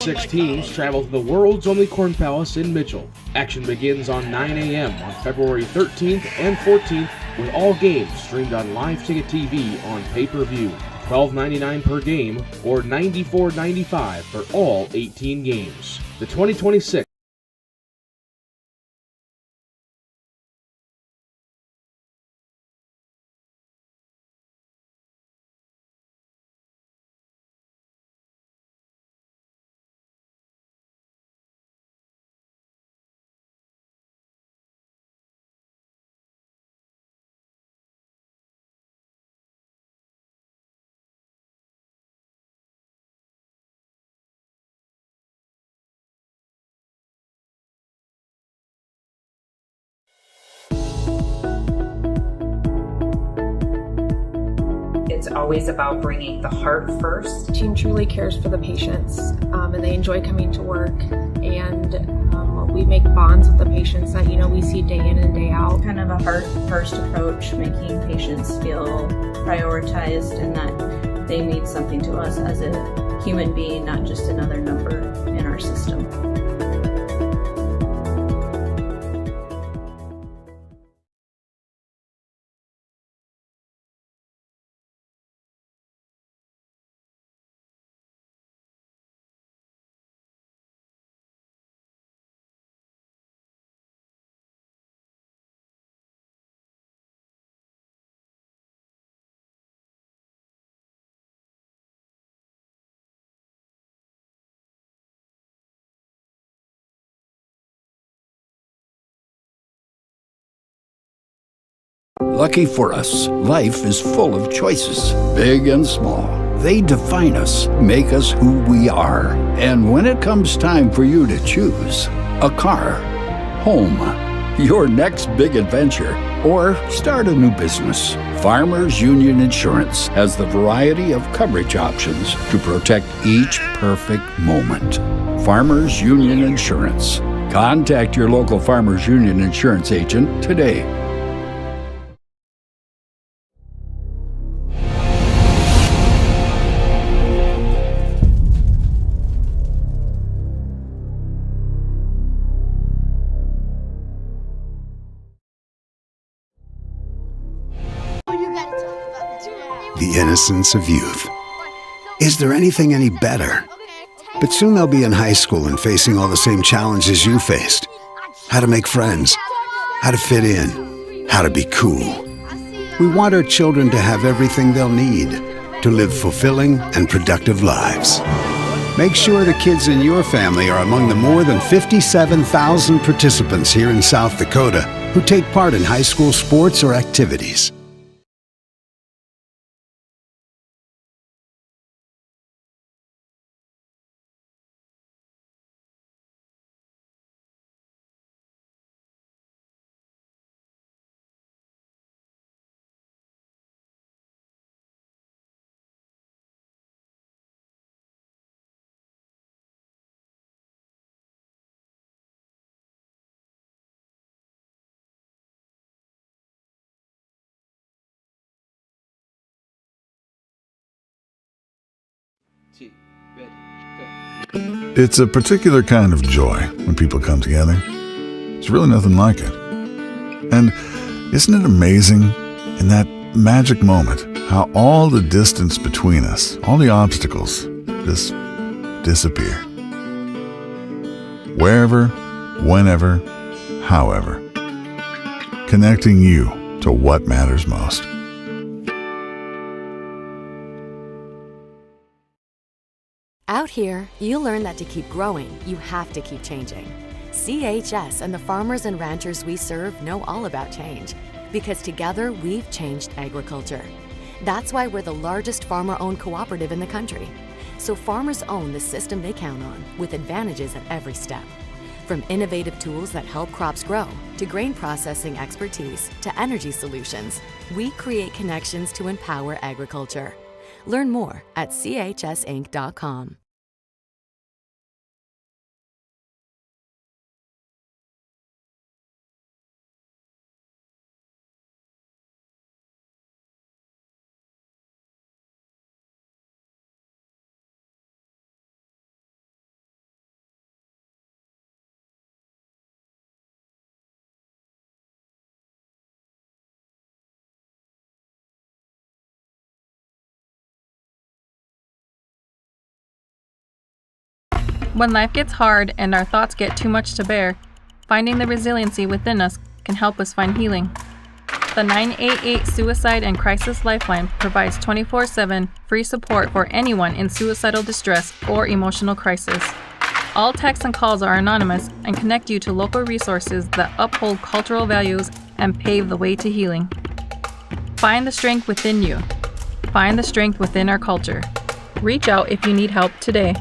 Six teams travel to the world's only Corn Palace in Mitchell. Action begins on 9 a.m. on February 13th and 14th, with all games streamed on Live Ticket TV on pay-per-view. $12.99 per game or $94.95 for all 18 games. The 2026 It's always about bringing the heart first. The team truly cares for the patients, and they enjoy coming to work, and we make bonds with the patients that we see day in and day out. Kind of a heart-first approach, making patients feel prioritized and that they mean something to us as a human being, not just another number in our system. Lucky for us, life is full of choices, big and small. They define us, make us who we are. And when it comes time for you to choose, a car, home, your next big adventure, or start a new business, Farmers Union Insurance has the variety of coverage options to protect each perfect moment. Farmers Union Insurance. Contact your local Farmers Union Insurance agent today. The innocence of youth. Is there anything any better? But soon they'll be in high school and facing all the same challenges you faced. How to make friends, how to fit in, how to be cool. We want our children to have everything they'll need to live fulfilling and productive lives. Make sure the kids in your family are among the more than 57,000 participants here in South Dakota who take part in high school sports or activities. It's a particular kind of joy when people come together. There's really nothing like it. And isn't it amazing, in that magic moment, how all the distance between us, all the obstacles, just disappear? Wherever, whenever, however. Connecting you to what matters most. Out here, you learn that to keep growing, you have to keep changing. CHS and the farmers and ranchers we serve know all about change, because together we've changed agriculture. That's why we're the largest farmer-owned cooperative in the country. So farmers own the system they count on, with advantages at every step. From innovative tools that help crops grow, to grain processing expertise, to energy solutions, we create connections to empower agriculture. Learn more at chsinc.com. When life gets hard and our thoughts get too much to bear, finding the resiliency within us can help us find healing. The 988 Suicide and Crisis Lifeline provides 24/7 free support for anyone in suicidal distress or emotional crisis. All texts and calls are anonymous and connect you to local resources that uphold cultural values and pave the way to healing. Find the strength within you. Find the strength within our culture. Reach out if you need help today.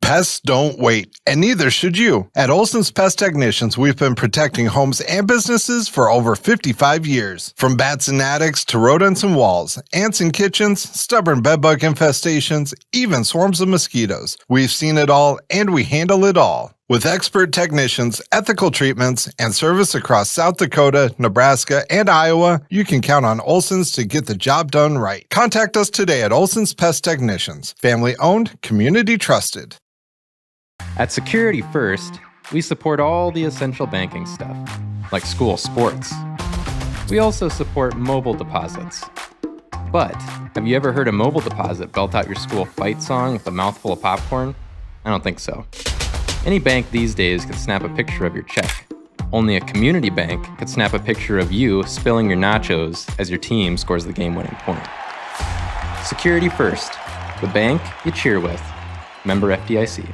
Pests don't wait, and neither should you. At Olson's Pest Technicians, we've been protecting homes and businesses for over 55 years. From bats and attics to rodents and walls, ants in kitchens, stubborn bedbug infestations, even swarms of mosquitoes. We've seen it all, and we handle it all. With expert technicians, ethical treatments, and service across South Dakota, Nebraska, and Iowa, you can count on Olson's to get the job done right. Contact us today at Olson's Pest Technicians. Family owned, community trusted. At Security First, we support all the essential banking stuff, like school sports. We also support mobile deposits. But have you ever heard a mobile deposit belt out your school fight song with a mouthful of popcorn? I don't think so. Any bank these days could snap a picture of your check. Only a community bank could snap a picture of you spilling your nachos as your team scores the game-winning point. Security First, the bank you cheer with. Member FDIC.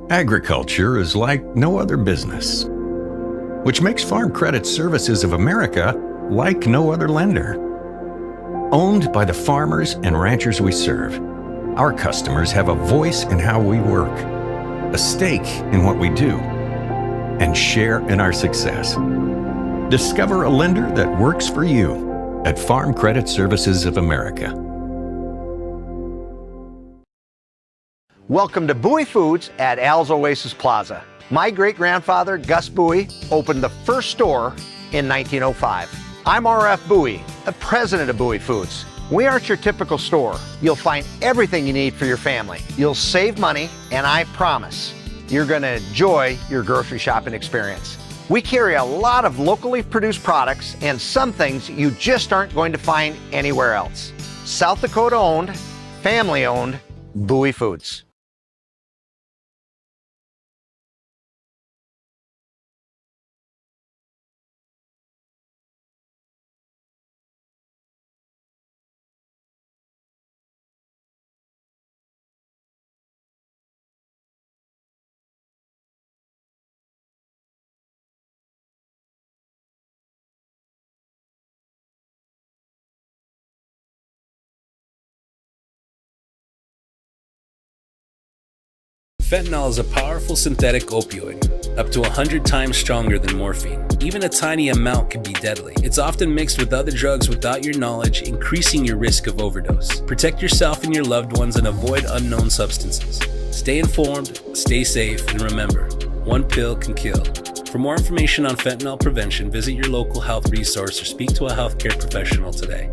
Agriculture is like no other business, which makes Farm Credit Services of America like no other lender. Owned by the farmers and ranchers we serve, our customers have a voice in how we work, a stake in what we do, and share in our success. Discover a lender that works for you at Farm Credit Services of America. Welcome to Bowie Foods at Al's Oasis Plaza. My great-grandfather, Gus Bowie, opened the first store in 1905. I'm R.F. Bowie, the president of Bowie Foods. We aren't your typical store. You'll find everything you need for your family. You'll save money, and I promise you're going to enjoy your grocery shopping experience. We carry a lot of locally produced products and some things you just aren't going to find anywhere else. South Dakota owned, family owned, Bowie Foods. Fentanyl is a powerful synthetic opioid, up to 100 times stronger than morphine. Even a tiny amount can be deadly. It's often mixed with other drugs without your knowledge, increasing your risk of overdose. Protect yourself and your loved ones and avoid unknown substances. Stay informed, stay safe, and remember, one pill can kill. For more information on fentanyl prevention, visit your local health resource or speak to a healthcare professional today.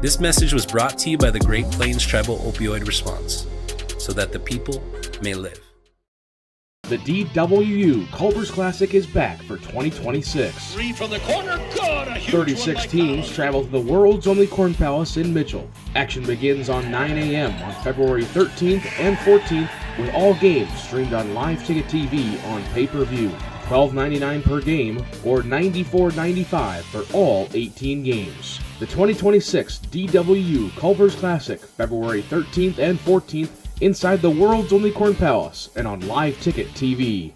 This message was brought to you by the Great Plains Tribal Opioid Response, so that the people may live. The DWU Culver's Classic is back for 2026. Three from the corner, good! A huge 36 teams travel to the world's only Corn Palace in Mitchell. Action begins on 9 a.m. on February 13th and 14th, with all games streamed on live ticket TV on pay-per-view. $12.99 per game or $94.95 for all 18 games. The 2026 DWU Culver's Classic, February 13th and 14th, inside the world's only Corn Palace and on live ticket TV.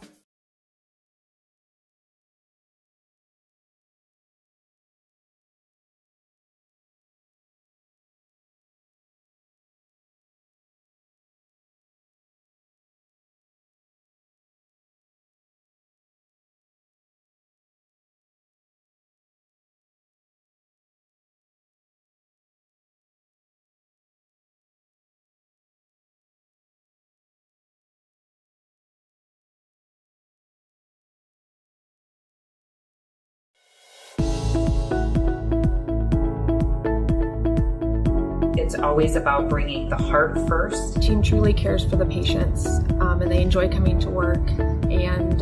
It's always about bringing the heart first. The team truly cares for the patients, and they enjoy coming to work, and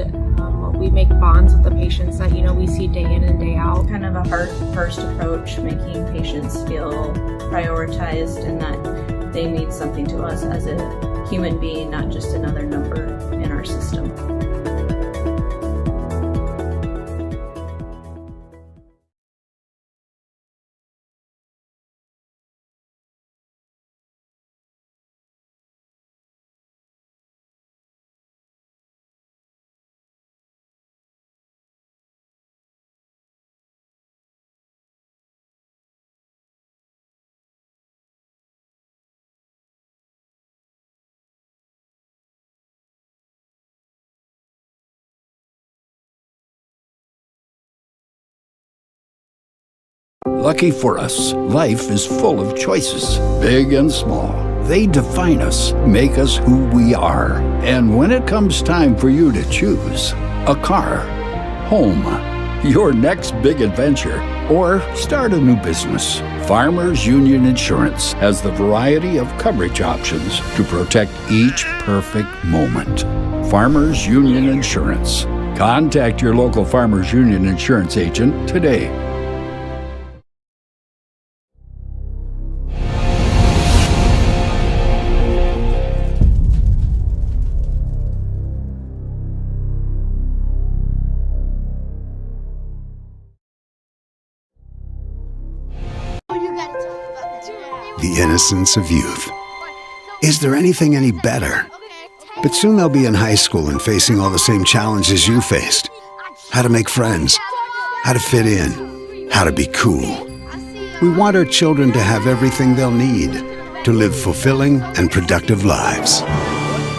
we make bonds with the patients that we see day in and day out. Kind of a heart-first approach, making patients feel prioritized and that they mean something to us as a human being, not just another number in our system. Lucky for us, life is full of choices, big and small. They define us, make us who we are. And when it comes time for you to choose, a car, home, your next big adventure, or start a new business, Farmers Union Insurance has the variety of coverage options to protect each perfect moment. Farmers Union Insurance. Contact your local Farmers Union Insurance agent today. The innocence of youth. Is there anything any better? But soon they'll be in high school and facing all the same challenges you faced. How to make friends, how to fit in, how to be cool. We want our children to have everything they'll need to live fulfilling and productive lives.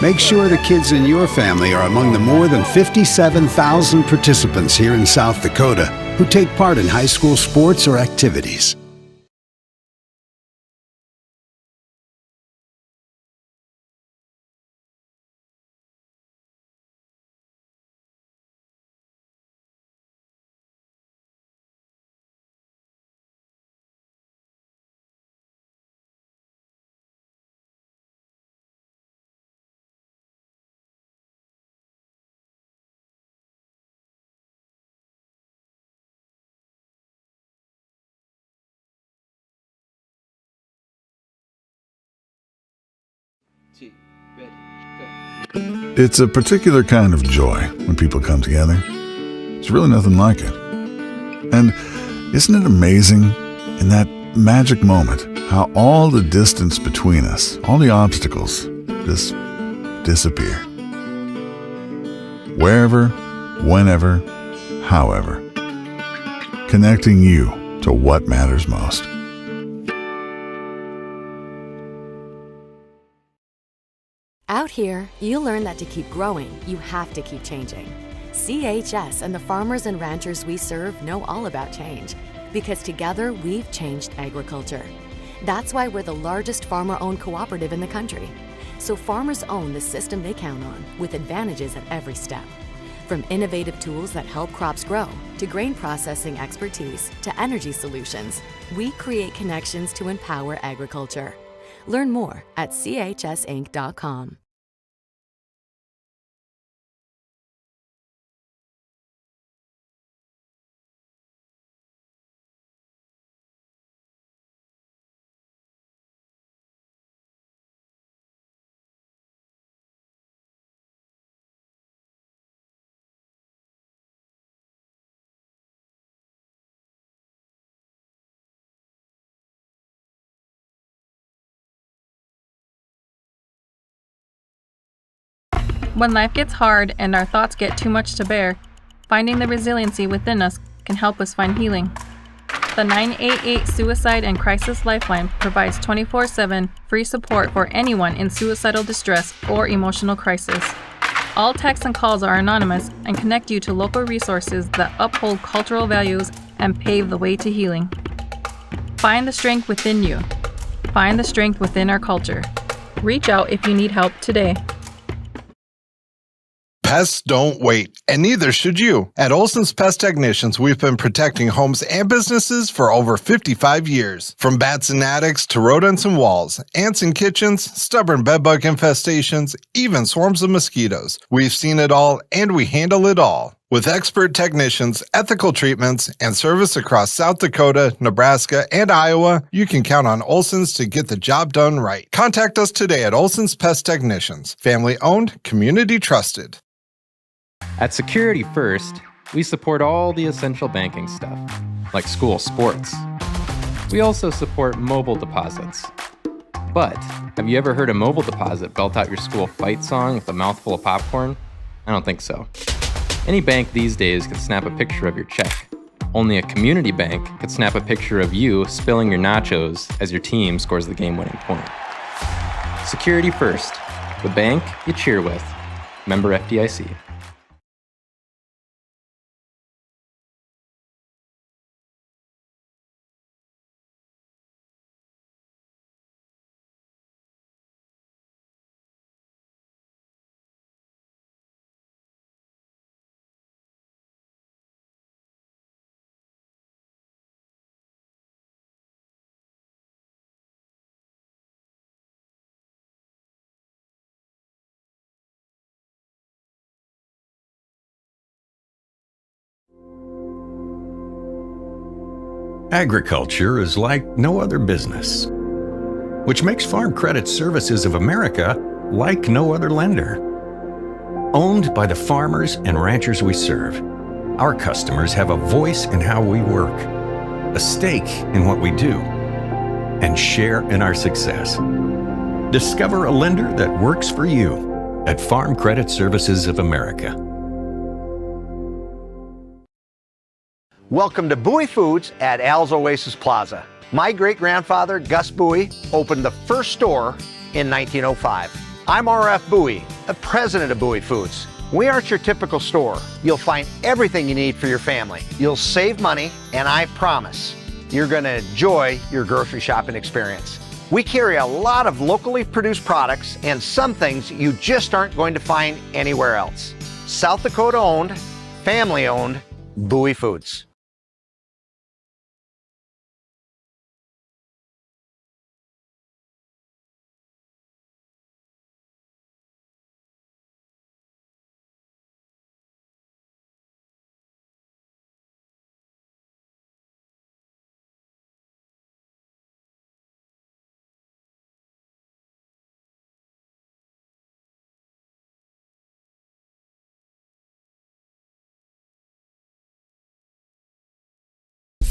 Make sure the kids in your family are among the more than 57,000 participants here in South Dakota who take part in high school sports or activities. It's a particular kind of joy when people come together. It's really nothing like it. And isn't it amazing in that magic moment how all the distance between us, all the obstacles, just disappear? Wherever, whenever, however. Connecting you to what matters most. Out here, you'll learn that to keep growing, you have to keep changing. CHS and the farmers and ranchers we serve know all about change, because together we've changed agriculture. That's why we're the largest farmer-owned cooperative in the country. So farmers own the system they count on, with advantages at every step. From innovative tools that help crops grow, to grain processing expertise, to energy solutions, we create connections to empower agriculture. Learn more at chsinc.com. When life gets hard and our thoughts get too much to bear, finding the resiliency within us can help us find healing. The 988 Suicide and Crisis Lifeline provides 24/7 free support for anyone in suicidal distress or emotional crisis. All texts and calls are anonymous and connect you to local resources that uphold cultural values and pave the way to healing. Find the strength within you. Find the strength within our culture. Reach out if you need help today. Pests don't wait, and neither should you. At Olson's Pest Technicians, we've been protecting homes and businesses for over 55 years. From bats and attics to rodents and walls, ants in kitchens, stubborn bedbug infestations, even swarms of mosquitoes. We've seen it all, and we handle it all. With expert technicians, ethical treatments, and service across South Dakota, Nebraska, and Iowa, you can count on Olson's to get the job done right. Contact us today at Olson's Pest Technicians. Family owned, community trusted. At Security First, we support all the essential banking stuff, like school sports. We also support mobile deposits. But have you ever heard a mobile deposit belt out your school fight song with a mouthful of popcorn? I don't think so. Any bank these days can snap a picture of your check. Only a community bank could snap a picture of you spilling your nachos as your team scores the game-winning point. Security First, the bank you cheer with. Member FDIC. Agriculture is like no other business, which makes Farm Credit Services of America like no other lender. Owned by the farmers and ranchers we serve, our customers have a voice in how we work, a stake in what we do, and share in our success. Discover a lender that works for you at Farm Credit Services of America. Welcome to Bowie Foods at Al's Oasis Plaza. My great-grandfather, Gus Bowie, opened the first store in 1905. I'm R.F. Bowie, the president of Bowie Foods. We aren't your typical store. You'll find everything you need for your family. You'll save money, and I promise you're going to enjoy your grocery shopping experience. We carry a lot of locally produced products and some things you just aren't going to find anywhere else. South Dakota owned, family owned, Bowie Foods.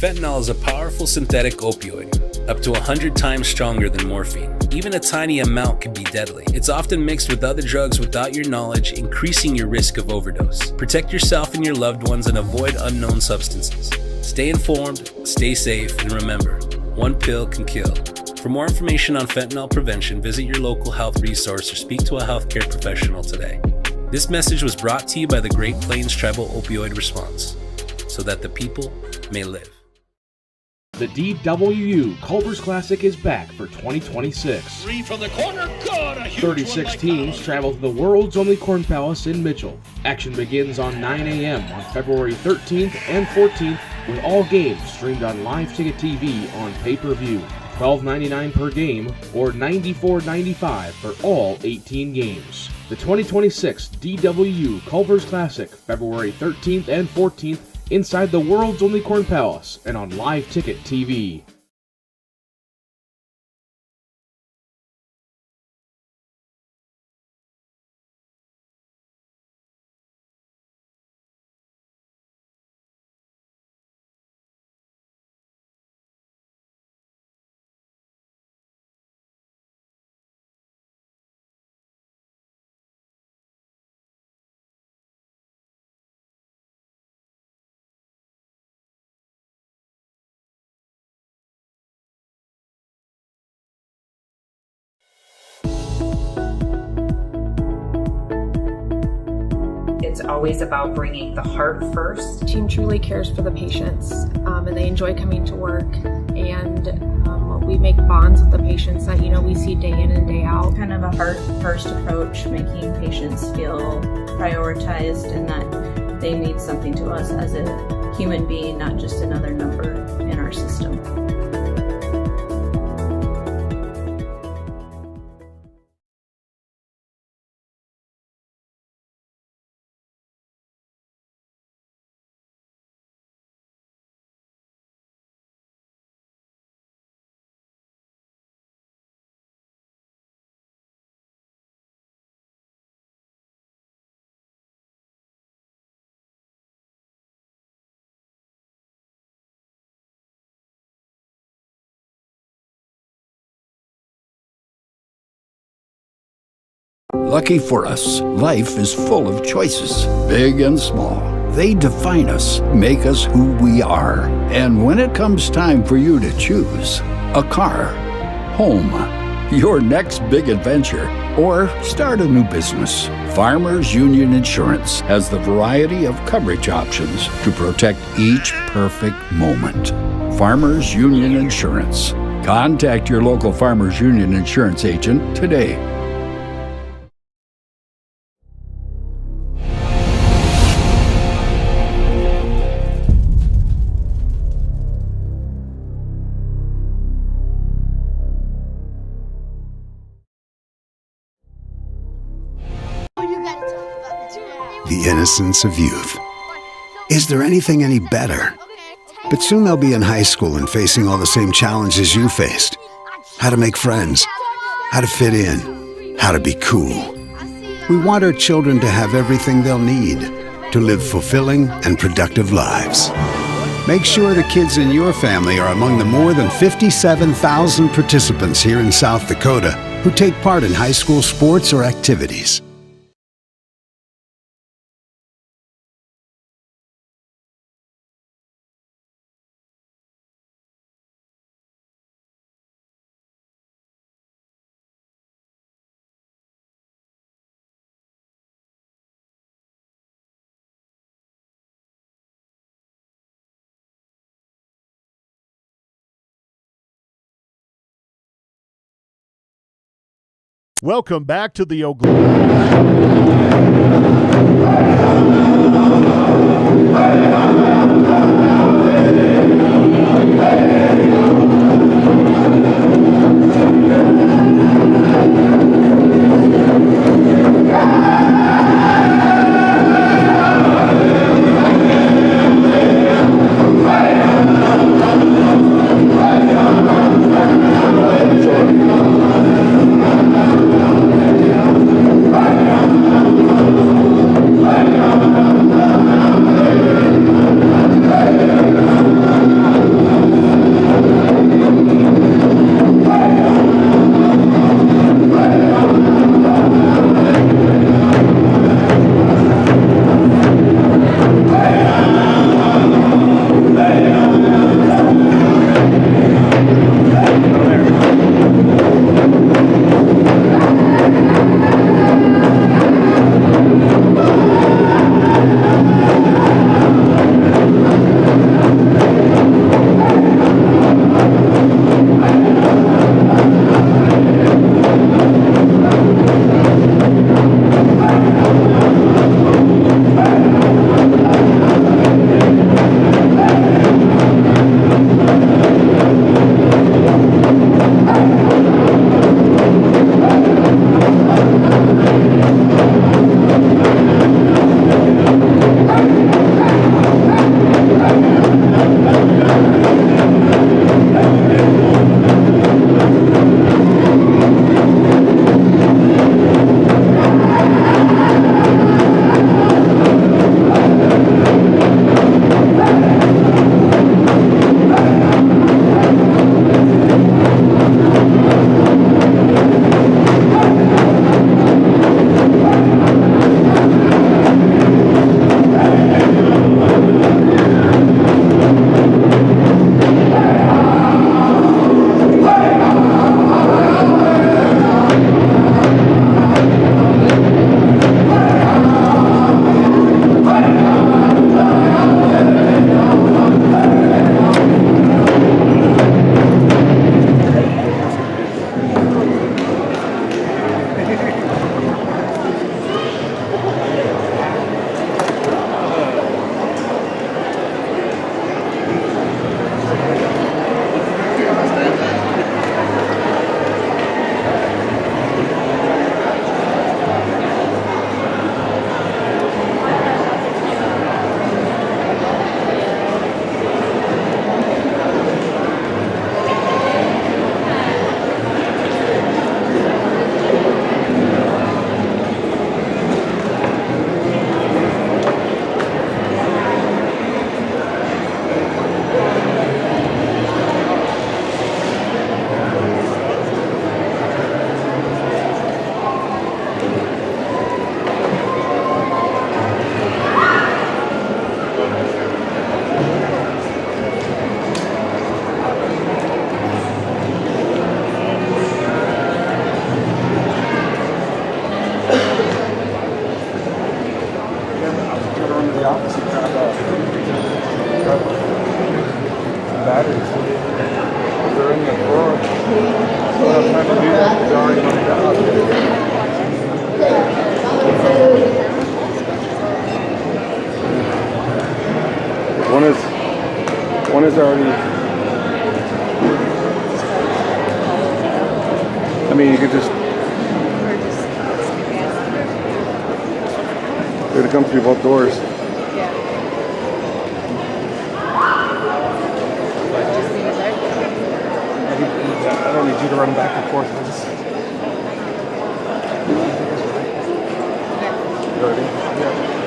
Fentanyl is a powerful synthetic opioid, up to 100 times stronger than morphine. Even a tiny amount can be deadly. It's often mixed with other drugs without your knowledge, increasing your risk of overdose. Protect yourself and your loved ones and avoid unknown substances. Stay informed, stay safe, and remember, one pill can kill. For more information on fentanyl prevention, visit your local health resource or speak to a healthcare professional today. This message was brought to you by the Great Plains Tribal Opioid Response, so that the people may live. The DWU Culver's Classic is back for 2026. Three from the corner. God, a huge 36 teams travel to the world's only Corn Palace in Mitchell. Action begins on 9 a.m. on February 13th and 14th with all games streamed on live ticket TV on pay-per-view. $12.99 per game or $94.95 for all 18 games. The 2026 DWU Culver's Classic, February 13th and 14th inside the world's only Corn Palace and on live ticket TV. It's always about bringing the heart first. The team truly cares for the patients, and they enjoy coming to work. And we make bonds with the patients that, we see day in and day out. Kind of a heart-first approach, making patients feel prioritized and that they need something to us as a human being, not just another number in our system. Lucky for us, life is full of choices, big and small. They define us, make us who we are. And when it comes time for you to choose, a car, home, your next big adventure, or start a new business, Farmers Union Insurance has the variety of coverage options to protect each perfect moment. Farmers Union Insurance. Contact your local Farmers Union Insurance agent today. The innocence of youth. Is there anything any better? But soon they'll be in high school and facing all the same challenges you faced. How to make friends, how to fit in, how to be cool. We want our children to have everything they'll need to live fulfilling and productive lives. Make sure the kids in your family are among the more than 57,000 participants here in South Dakota who take part in high school sports or activities. Welcome back to the Oklahoma. guys already... I mean, you could just... Here to come through both doors. I don't need you to run back and forth. You ready? Yeah.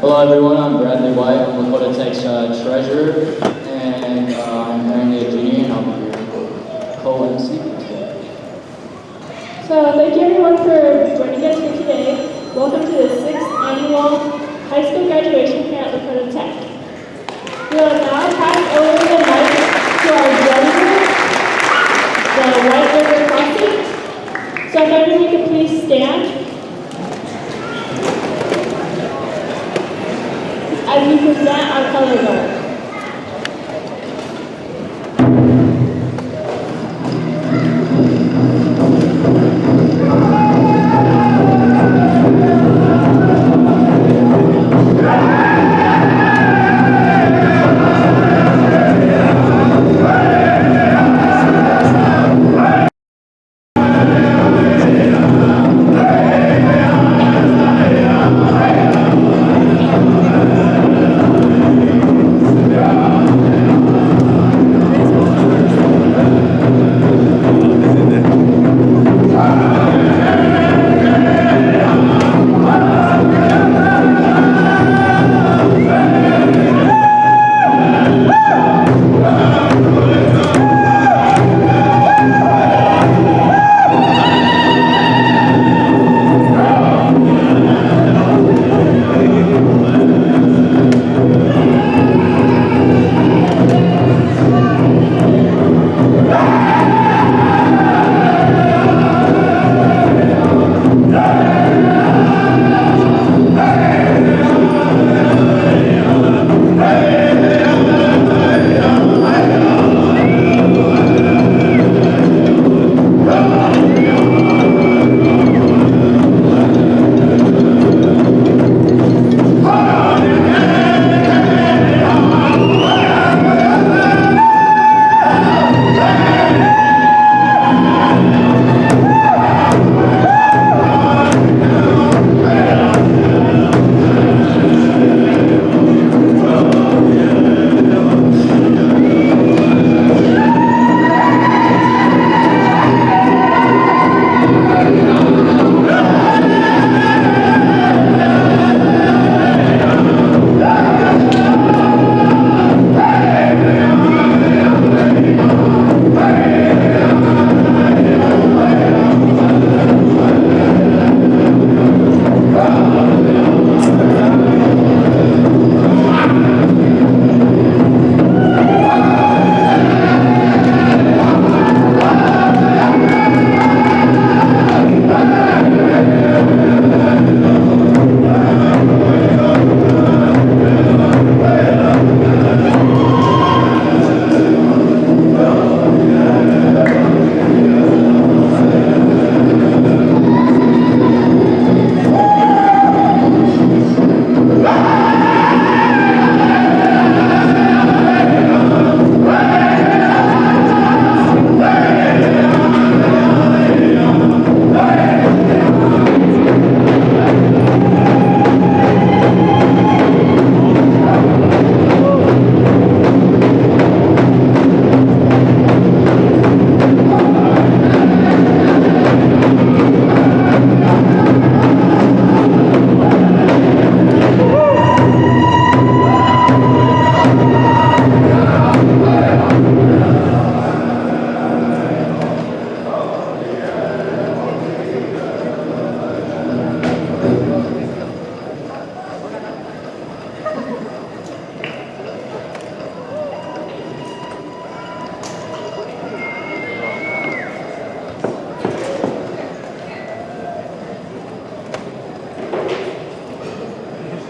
Hello everyone, I'm Bradley White. I'm Lakota Tech's treasurer, and I'm currently a junior, and I'll be your co-MC today. So thank you everyone for joining us here today. Welcome to the 6th annual high school graduation here at Lakota Tech. We will now pass over the mic to our judges, the White River Crossing. So if everyone could please stand as we present our color guard.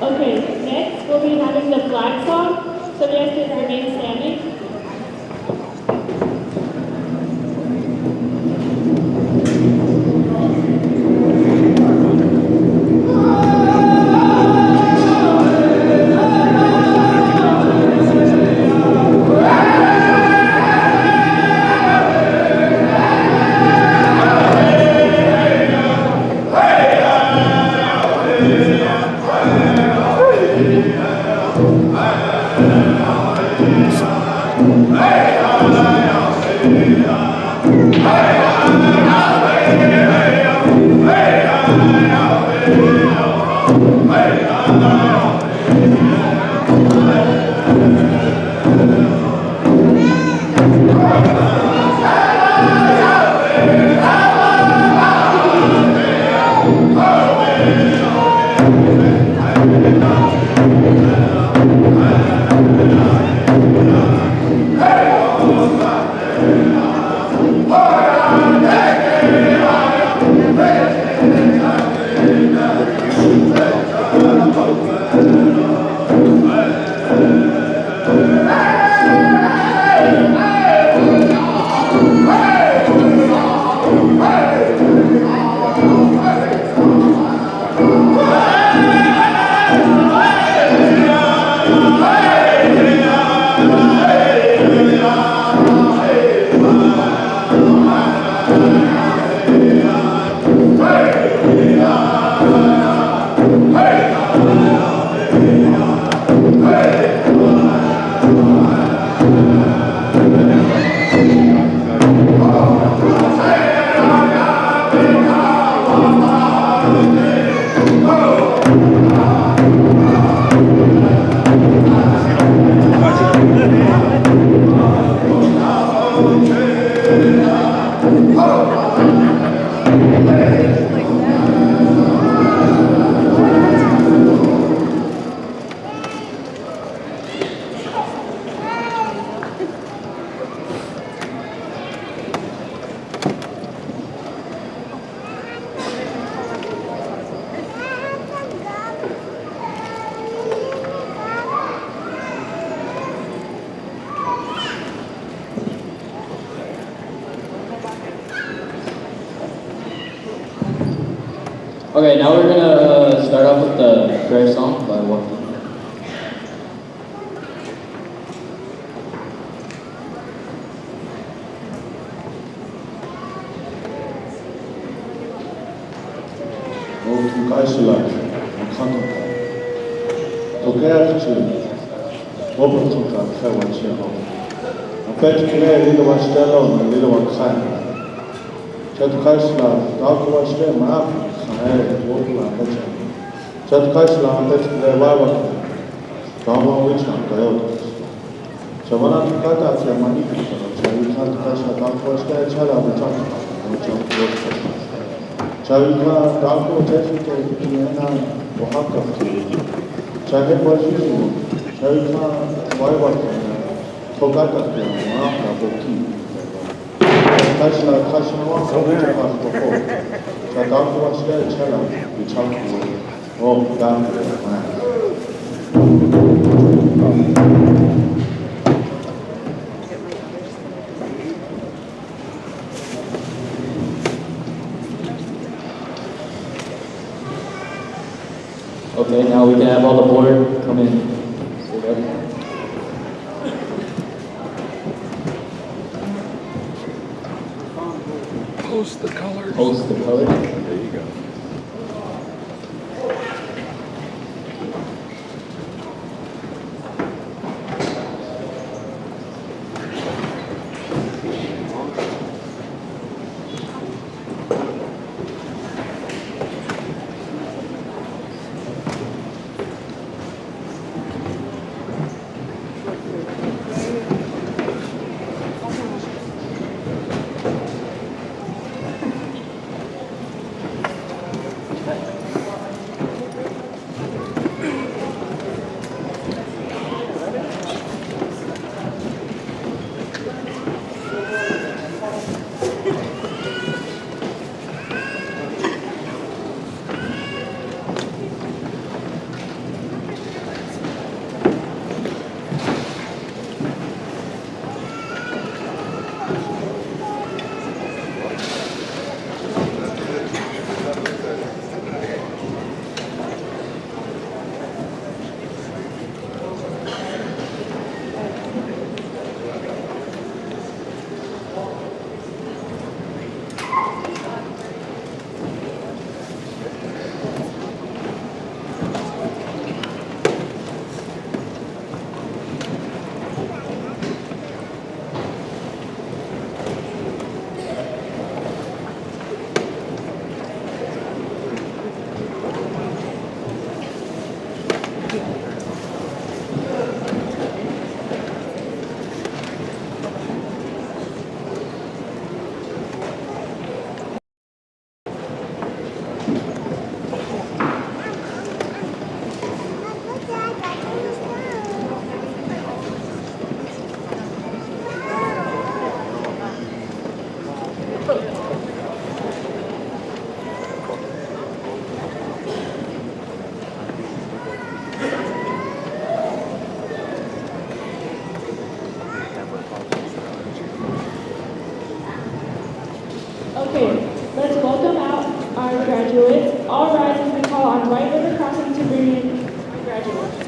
Okay, next we'll be having the flag song, so we have to remain standing. Okay, now we're gonna start off with the prayer song by Joaquin. Okay, now we can have all the board come in. Post the colors. Post the colors. There you go. Okay, let's welcome out our graduates. All rise as we call on White River Crossing to bring in our graduates.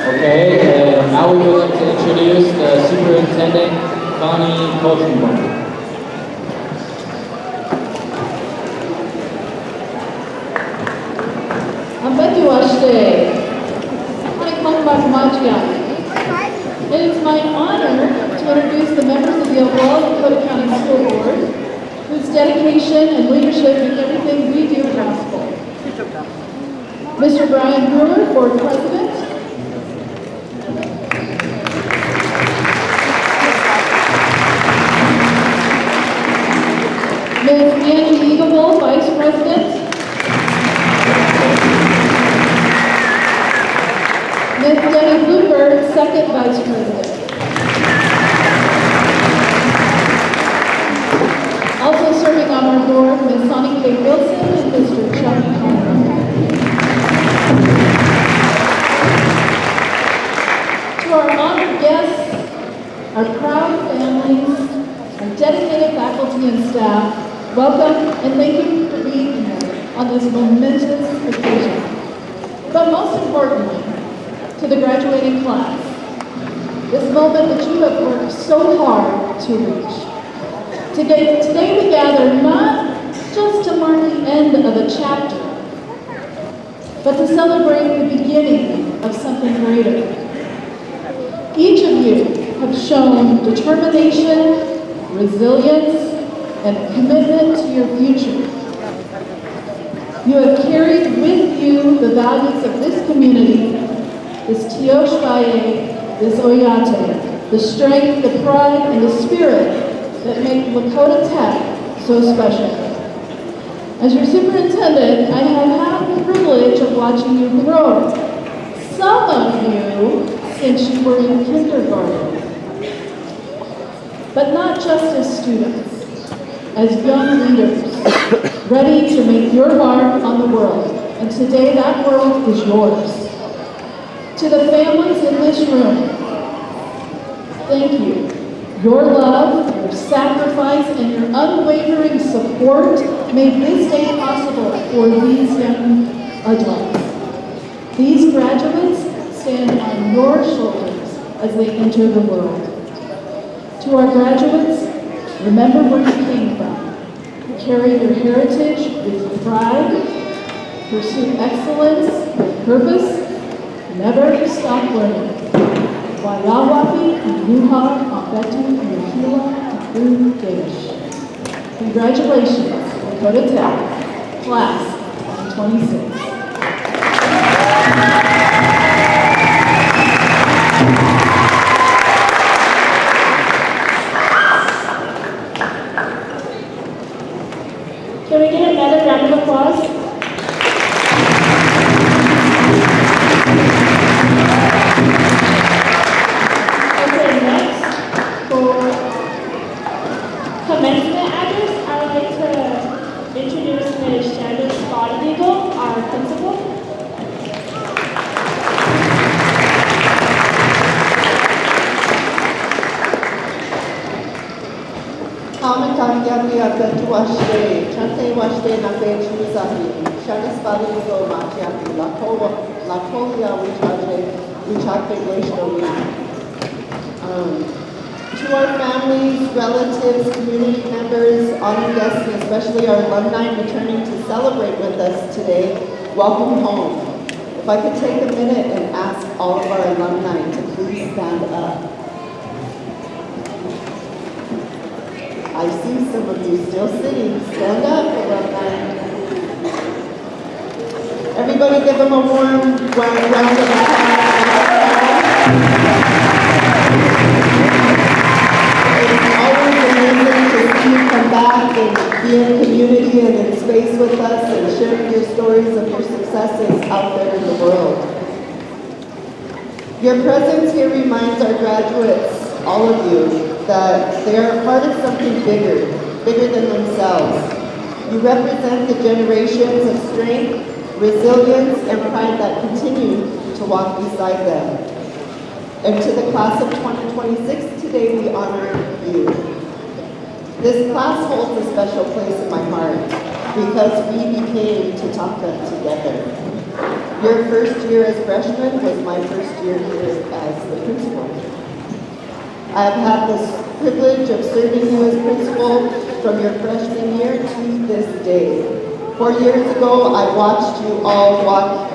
Okay, and now we would like to introduce the Superintendent, Connie Kolchenbaum. It is my honor to introduce the members of the overall Lakota County School Board, whose dedication and leadership make everything we do possible. Mr. Brian Brewer, Board President. Ms. Angie Eaglebull, Vice President. Ms. Denny Bluebird, Second Vice President. Also serving on our board, Ms. Sonny K. Wilson and Mr. Chuck Conner. To our honored guests, our proud families, our dedicated faculty and staff, welcome and thank you for being here on this momentous occasion. But most importantly, to the graduating class, this moment that you have worked so hard to reach. Today we gather not just to mark the end of a chapter, but to celebrate the beginning of something greater. Each of you have shown determination, resilience, and a commitment to your future. You have carried with you the values of this community, this Tioche Valle, this Oyate, the strength, the pride, and the spirit that make Lakota Tech so special. As your superintendent, I have had the privilege of watching you grow. Some of you since you were in kindergarten. But not just as students, as young leaders, ready to make your mark on the world. And today that world is yours. To the families in this room, thank you. Your love, your sacrifice, and your unwavering support made this day possible for these young adults. These graduates stand on your shoulders as they enter the world. To our graduates, remember where you came from. Carry your heritage with pride, pursue excellence with purpose, never stop learning. Wayawapi, Yuha, Abetu, Yahila, Tapu, Gaish. Congratulations, Lakota Tech, Class of 26. Can we get another round of applause? Okay, next, for commencement address, I would like to introduce Ms. Shandra Spotted Eagle, our principal. Amakanyaki Abetu Washde, Chante Washde Nabe Chuzahi, Shanis Baligo Machiaki, Lakolia Wichake Glacial. To our families, relatives, community members, honored guests, and especially our alumni returning to celebrate with us today, welcome home. If I could take a minute and ask all of our alumni to please stand up. I see some of you still sitting. Stand up, alumni. Everybody give them a warm round of applause. It's always amazing to see you come back and be in community and in space with us and sharing your stories of your successes out there in the world. Your presence here reminds our graduates, all of you, that they are part of something bigger than themselves. You represent the generations of strength, resilience, and pride that continue to walk beside them. And to the class of 2026, today we honor you. This class holds a special place in my heart because we became Tatanka together. Your first year as freshman was my first year here as the principal. I have had the privilege of serving you as principal from your freshman year to this day. 4 years ago, I watched you all walk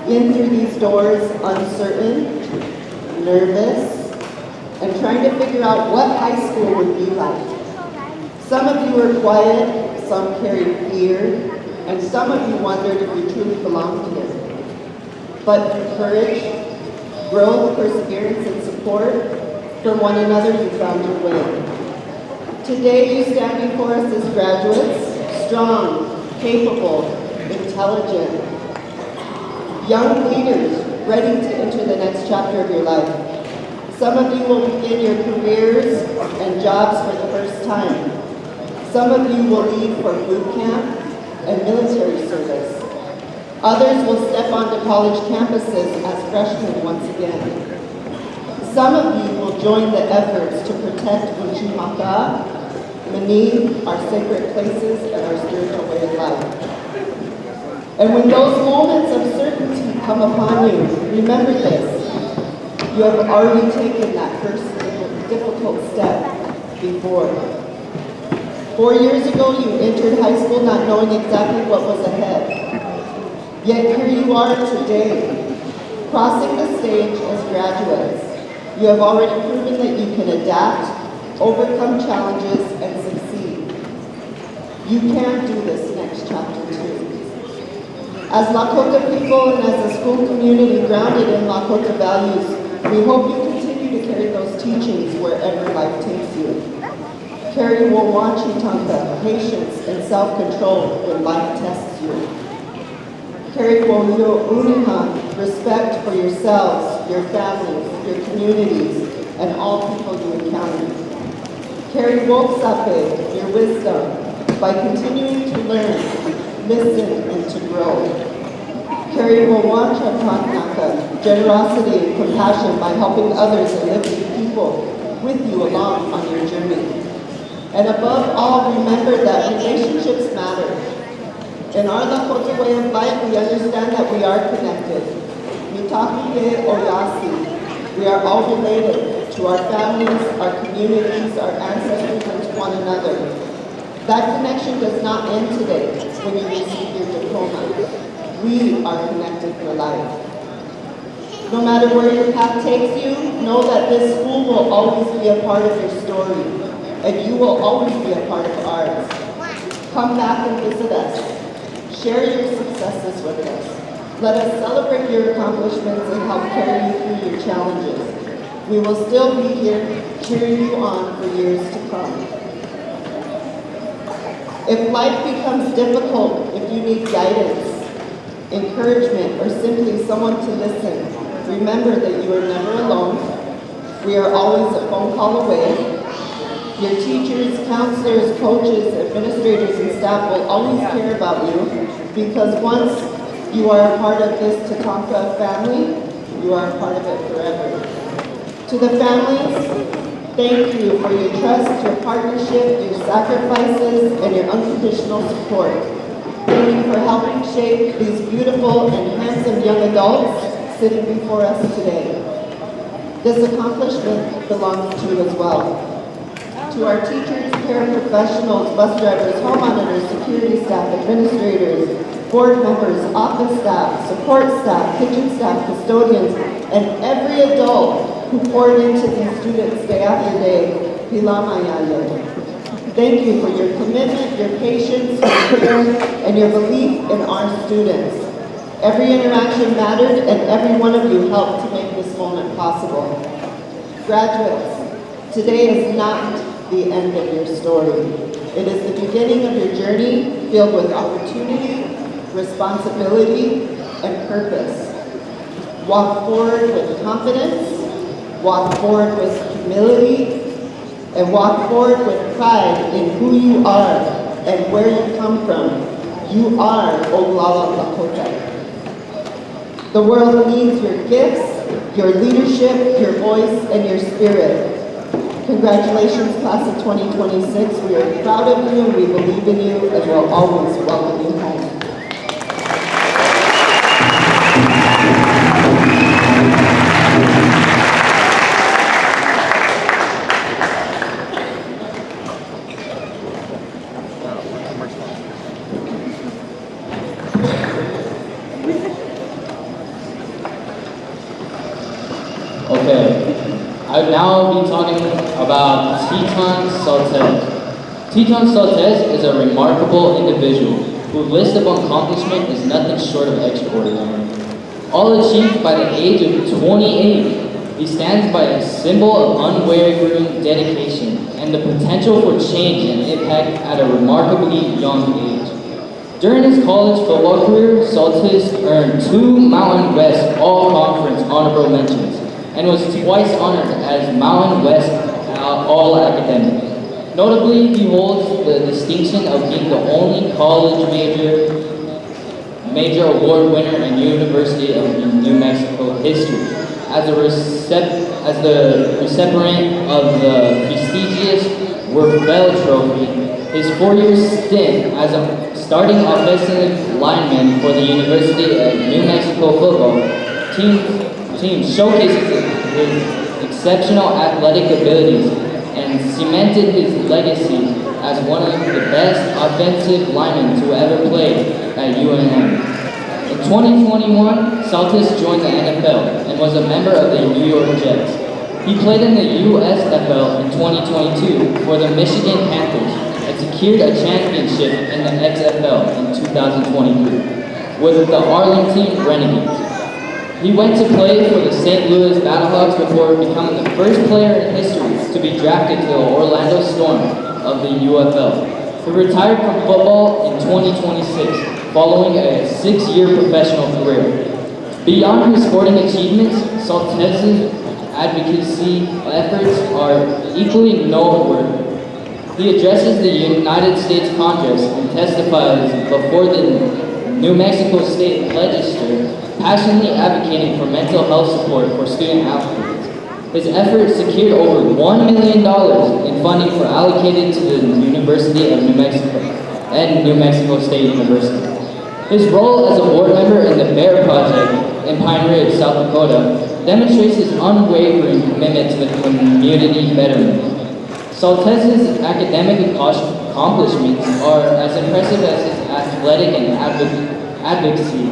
in through these doors uncertain, nervous, and trying to figure out what high school would be like. Some of you were quiet, some carried fear, and some of you wondered if you truly belonged here. But through courage, growth, perseverance, and support, from one another, you found your way. Today you stand before us as graduates, strong, capable, intelligent, young leaders ready to enter the next chapter of your life. Some of you will begin your careers and jobs for the first time. Some of you will leave for boot camp and military service. Others will step onto college campuses as freshmen once again. Some of you will join the efforts to protect Uchimaka, Mani, our sacred places, and our spiritual way of life. And when those moments of certainty come upon you, remember this. You have already taken that first difficult step before. 4 years ago, you entered high school not knowing exactly what was ahead. Yet here you are today, crossing the stage as graduates. You have already proven that you can adapt, overcome challenges, and succeed. You can do this next chapter too. As Lakota people and as a school community grounded in Lakota values, we hope you continue to carry those teachings wherever life takes you. Carry Wawachitanka, patience and self-control when life tests you. Carry Woyo Uniha, respect for yourselves, your families, your communities, and all people you encounter. Carry Woksape, your wisdom, by continuing to learn, listen, and to grow. Carry Wawachitanka, generosity and compassion by helping others and lifting people with you along on your journey. And above all, remember that relationships matter. In our Lakota way of life, we understand that we are connected. Mitake Oyasi. We are all related to our families, our communities, our ancestors, and to one another. That connection does not end today when you receive your diploma. We are connected for life. No matter where your path takes you, know that this school will always be a part of your story, and you will always be a part of ours. Come back and visit us. Share your successes with us. Let us celebrate your accomplishments and help carry you through your challenges. We will still be here cheering you on for years to come. If life becomes difficult, if you need guidance, encouragement, or simply someone to listen, remember that you are never alone. We are always a phone call away. Your teachers, counselors, coaches, administrators, and staff will always care about you because once you are a part of this Tatanka family, you are a part of it forever. To the families, thank you for your trust, your partnership, your sacrifices, and your unconditional support. Thank you for helping shape these beautiful and handsome young adults sitting before us today. This accomplishment belongs to you as well. To our teachers, paraprofessionals, bus drivers, home monitors, security staff, administrators, board members, office staff, support staff, kitchen staff, custodians, and every adult who poured into these students day after day, Pilamayaya. Thank you for your commitment, your patience, your care, and your belief in our students. Every interaction mattered, and every one of you helped to make this moment possible. Graduates, today is not the end of your story. It is the beginning of your journey filled with opportunity, responsibility, and purpose. Walk forward with confidence, walk forward with humility, and walk forward with pride in who you are and where you come from. You are Oglala Lakota. The world needs your gifts, your leadership, your voice, and your spirit. Congratulations, class of 2026. We are proud of you, we believe in you, and we'll always welcome you home. I'll now be talking about Teton Saltez. Teton Saltez is a remarkable individual whose list of accomplishment is nothing short of extraordinary. All achieved by the age of 28, he stands by a symbol of unwavering dedication and the potential for change and impact at a remarkably young age. During his college football career, Saltis earned 2 Mountain West All-Conference honorable mentions and was twice honored as Mountain West All-Academic. Notably, he holds the distinction of being the only college major award winner in University of New Mexico history as the recipient of the prestigious Werfel Trophy. His 4-year stint as a starting offensive lineman for the University of New Mexico football team showcases his exceptional athletic abilities and cemented his legacy as one of the best offensive linemen to ever play at UNM. In 2021, Saltis joined the NFL and was a member of the New York Jets. He played in the USFL in 2022 for the Michigan Panthers and secured a championship in the XFL in 2023 with the Arlington Renegades. He went to play for the St. Louis Battlehawks before becoming the first player in history to be drafted to the Orlando Storm of the UFL. He retired from football in 2026 following a 6-year professional career. Beyond his sporting achievements, Saltis' advocacy efforts are equally noteworthy. He addresses the United States Congress and testifies before the New Mexico State Legislature, passionately advocating for mental health support for student athletes. His efforts secured over $1 million in funding for allocated to the University of New Mexico and New Mexico State University. His role as a board member in the BEAR Project in Pine Ridge, South Dakota, demonstrates his unwavering commitment to the community betterment. Saltis' academic accomplishments are as impressive as his athletic and advocacy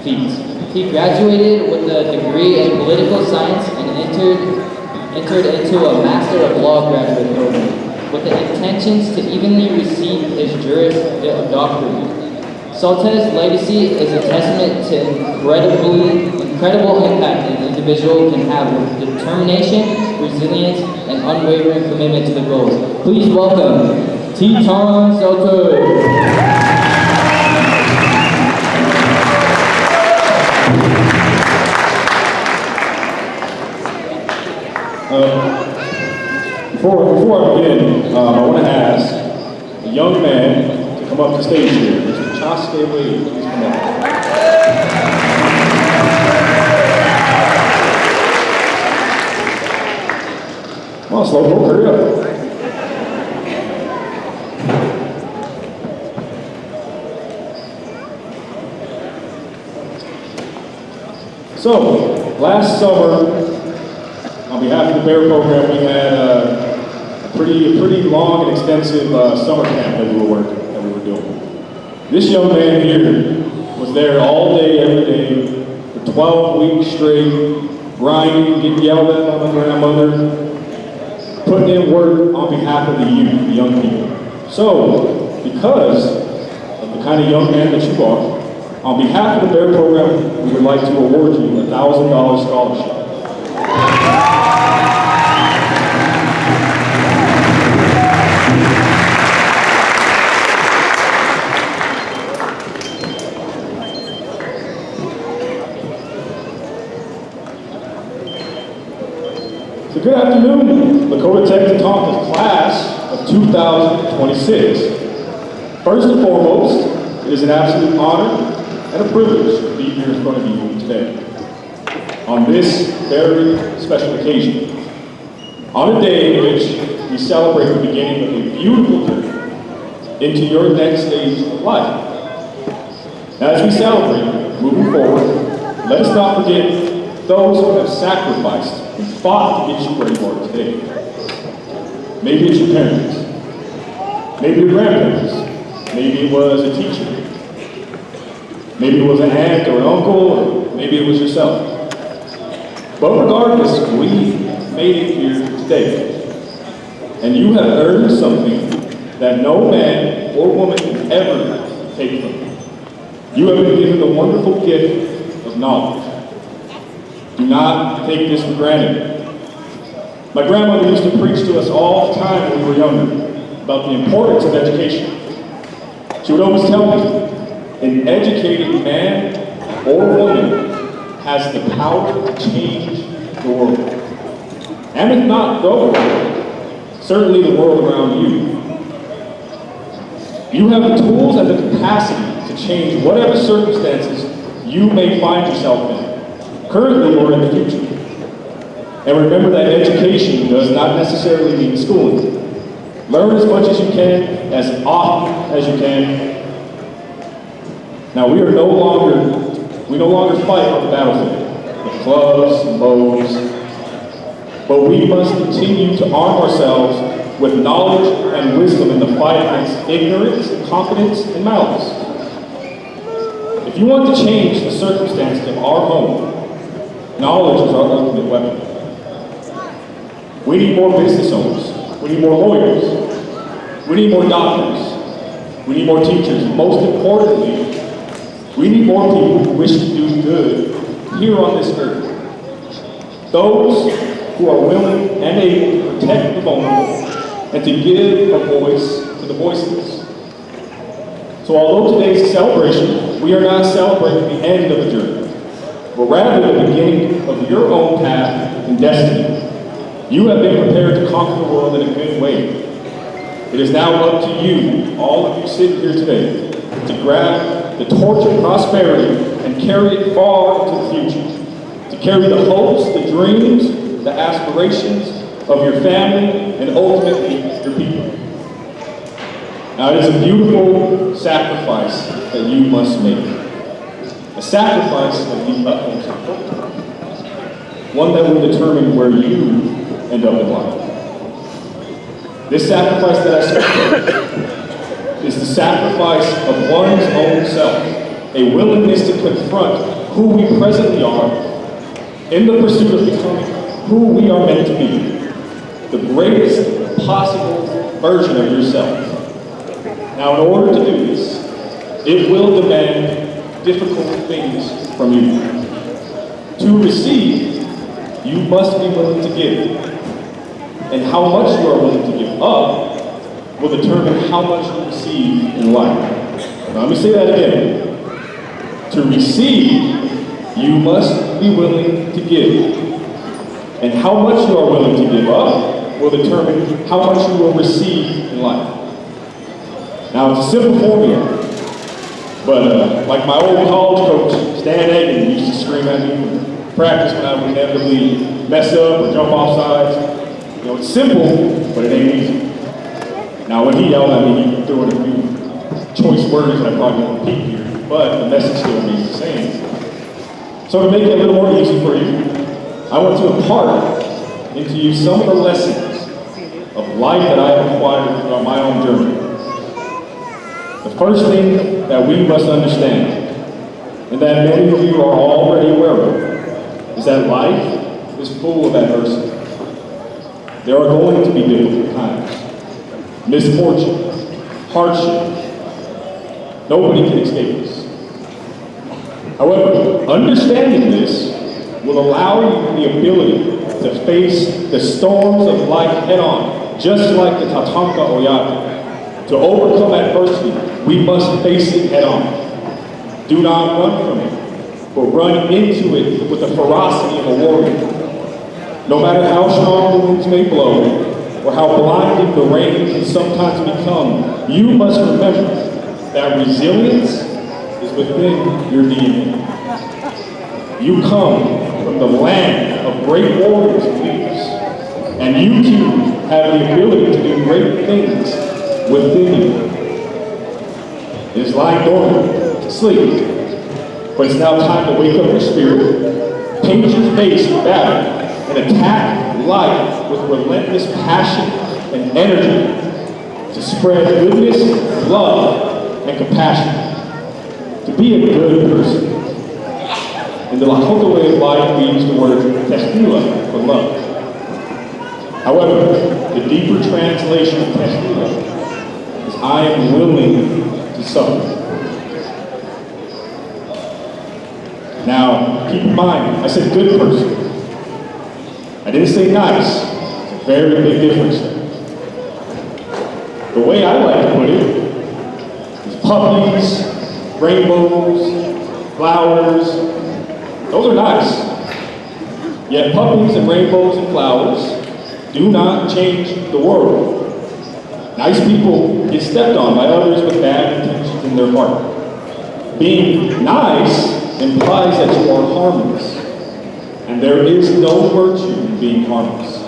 feats. He graduated with a degree in political science and entered into a Master of Law graduate program with the intentions to evenly receive his Juris Doctorate. Saltis' legacy is a testament to incredible impact an individual can have with determination, resilience, and unwavering commitment to the goals. Please welcome Teton Saltis. Before I begin, I want to ask a young man to come up to stage here. Mr. Chaske Wade, please come up. Come on, Slowpoke, hurry up. So, last summer, on behalf of the BEAR program, we had a pretty long and extensive summer camp that we were doing. This young man here was there all day, every day, for 12 weeks straight, grinding, getting yelled at by my grandmother, putting in work on behalf of the youth, the young people. So, because of the kind of young man that you are, on behalf of the BEAR program, we would like to award you a $1,000 scholarship. So good afternoon, Lakota Tech Tatanka's class of 2026. First and foremost, it is an absolute honor and a privilege to be here in front of you today on this very special occasion, on a day in which we celebrate the beginning of a beautiful journey into your next stage of life. As we celebrate moving forward, let us not forget those who have sacrificed and fought to get you where you are today. Maybe it's your parents, maybe your grandparents, maybe it was a teacher, maybe it was an aunt or an uncle, or maybe it was yourself. But regardless, we made it here today. And you have earned something that no man or woman can ever take from you. You have been given the wonderful gift of knowledge. Do not take this for granted. My grandmother used to preach to us all the time when we were younger about the importance of education. She would always tell me, an educated man or woman has the power to change the world. And if not the world, certainly the world around you. You have the tools and the capacity to change whatever circumstances you may find yourself in, currently or in the future. And remember that education does not necessarily mean schooling. Learn as much as you can, as often as you can. Now we no longer fight on the battlefield with clubs and bows, but we must continue to arm ourselves with knowledge and wisdom in the fight against ignorance, incompetence, and malice. If you want to change the circumstances of our home, knowledge is our ultimate weapon. We need more business owners. We need more lawyers. We need more doctors. We need more teachers. Most importantly, we need more people who wish to do good here on this earth. Those who are willing and able to protect the vulnerable and to give a voice to the voiceless. So although today's a celebration, we are not celebrating the end of a journey, but rather the beginning of your own path and destiny. You have been prepared to conquer the world in a good way. It is now up to you, all of you sitting here today, to grab the torch of prosperity and carry it far into the future. To carry the hopes, the dreams, the aspirations of your family and ultimately your people. Now it is a beautiful sacrifice that you must make. A sacrifice of the utmost importance. One that will determine where you end up in life. This sacrifice that I spoke is the sacrifice of one's own self, a willingness to confront who we presently are in the pursuit of becoming who we are meant to be, the greatest possible version of yourself. Now, in order to do this, it will demand difficult things from you. To receive, you must be willing to give. And how much you are willing to give up will determine how much you receive in life. Now, let me say that again. To receive, you must be willing to give. And how much you are willing to give up will determine how much you will receive in life. Now, it's a simple formula, but like my old college coach, Stan Egan, used to scream at me in practice when I would inevitably mess up or jump off sides. You know, it's simple, but it ain't easy. Now, when he yelled at me, he threw in a few choice words that I probably won't repeat here, but the message still remains the same. So to make it a little more easy for you, I want to impart into you some of the lessons of life that I have acquired throughout my own journey. The first thing that we must understand, and that many of you are already aware of, is that life is full of adversity. There are going to be difficult times, misfortune, hardship. Nobody can escape this. However, understanding this will allow you the ability to face the storms of life head on, just like the Tatanka Oyate. To overcome adversity, we must face it head on. Do not run from it, but run into it with the ferocity of a warrior. No matter how strong the winds may blow, or how blinding the rain can sometimes become, you must remember that resilience is within your DNA. You come from the land of great warriors and leaders, and you too have the ability to do great things within you. It is lying dormant, sleep, but it's now time to wake up your spirit, paint your face with battle, and attack life with relentless passion and energy to spread goodness, love, and compassion. To be a good person. In the Lakota way of life, we use the word testila for love. However, the deeper translation of testila is I am willing to suffer. Now, keep in mind, I said good person. I didn't say nice. I Very big difference. The way I like to put it is puppies, rainbows, flowers, those are nice. Yet puppies and rainbows and flowers do not change the world. Nice people get stepped on by others with bad intentions in their heart. Being nice implies that you are harmless, and there is no virtue in being harmless.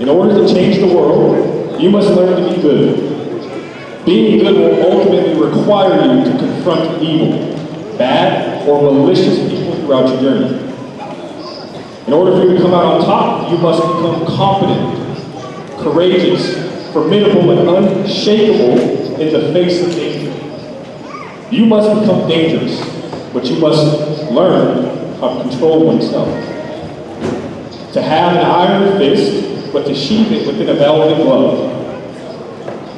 In order to change the world, you must learn to be good. Being good will ultimately require you to confront evil, bad, or malicious people throughout your journey. In order for you to come out on top, you must become confident, courageous, formidable, and unshakable in the face of danger. You must become dangerous, but you must learn how to control oneself. To have an iron fist, but to sheath it within a velvet glove.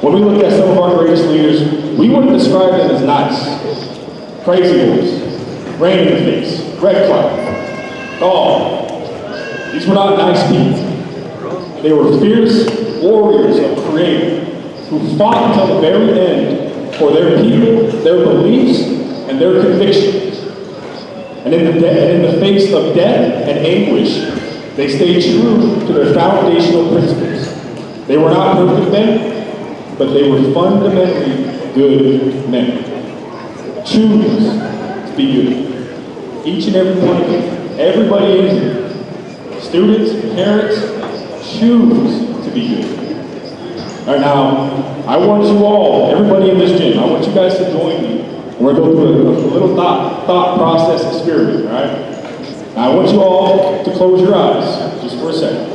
When we look at some of our greatest leaders, we wouldn't describe them as nice. Crazy boys, rain in the face, red cloud, oh. These were not nice people. They were fierce warriors of creator who fought until the very end for their people, their beliefs, and their convictions. And in the face of death and anguish, they stayed true to their foundational principles. They were not perfect men, but they were fundamentally good men. Choose to be good. Each and every one of you, everybody in here, students, parents, choose to be good. All right, now, I want you all, everybody in this gym, I want you guys to join me. We're going to go through a little thought process experiment, all right? Now, I want you all to close your eyes, just for a second.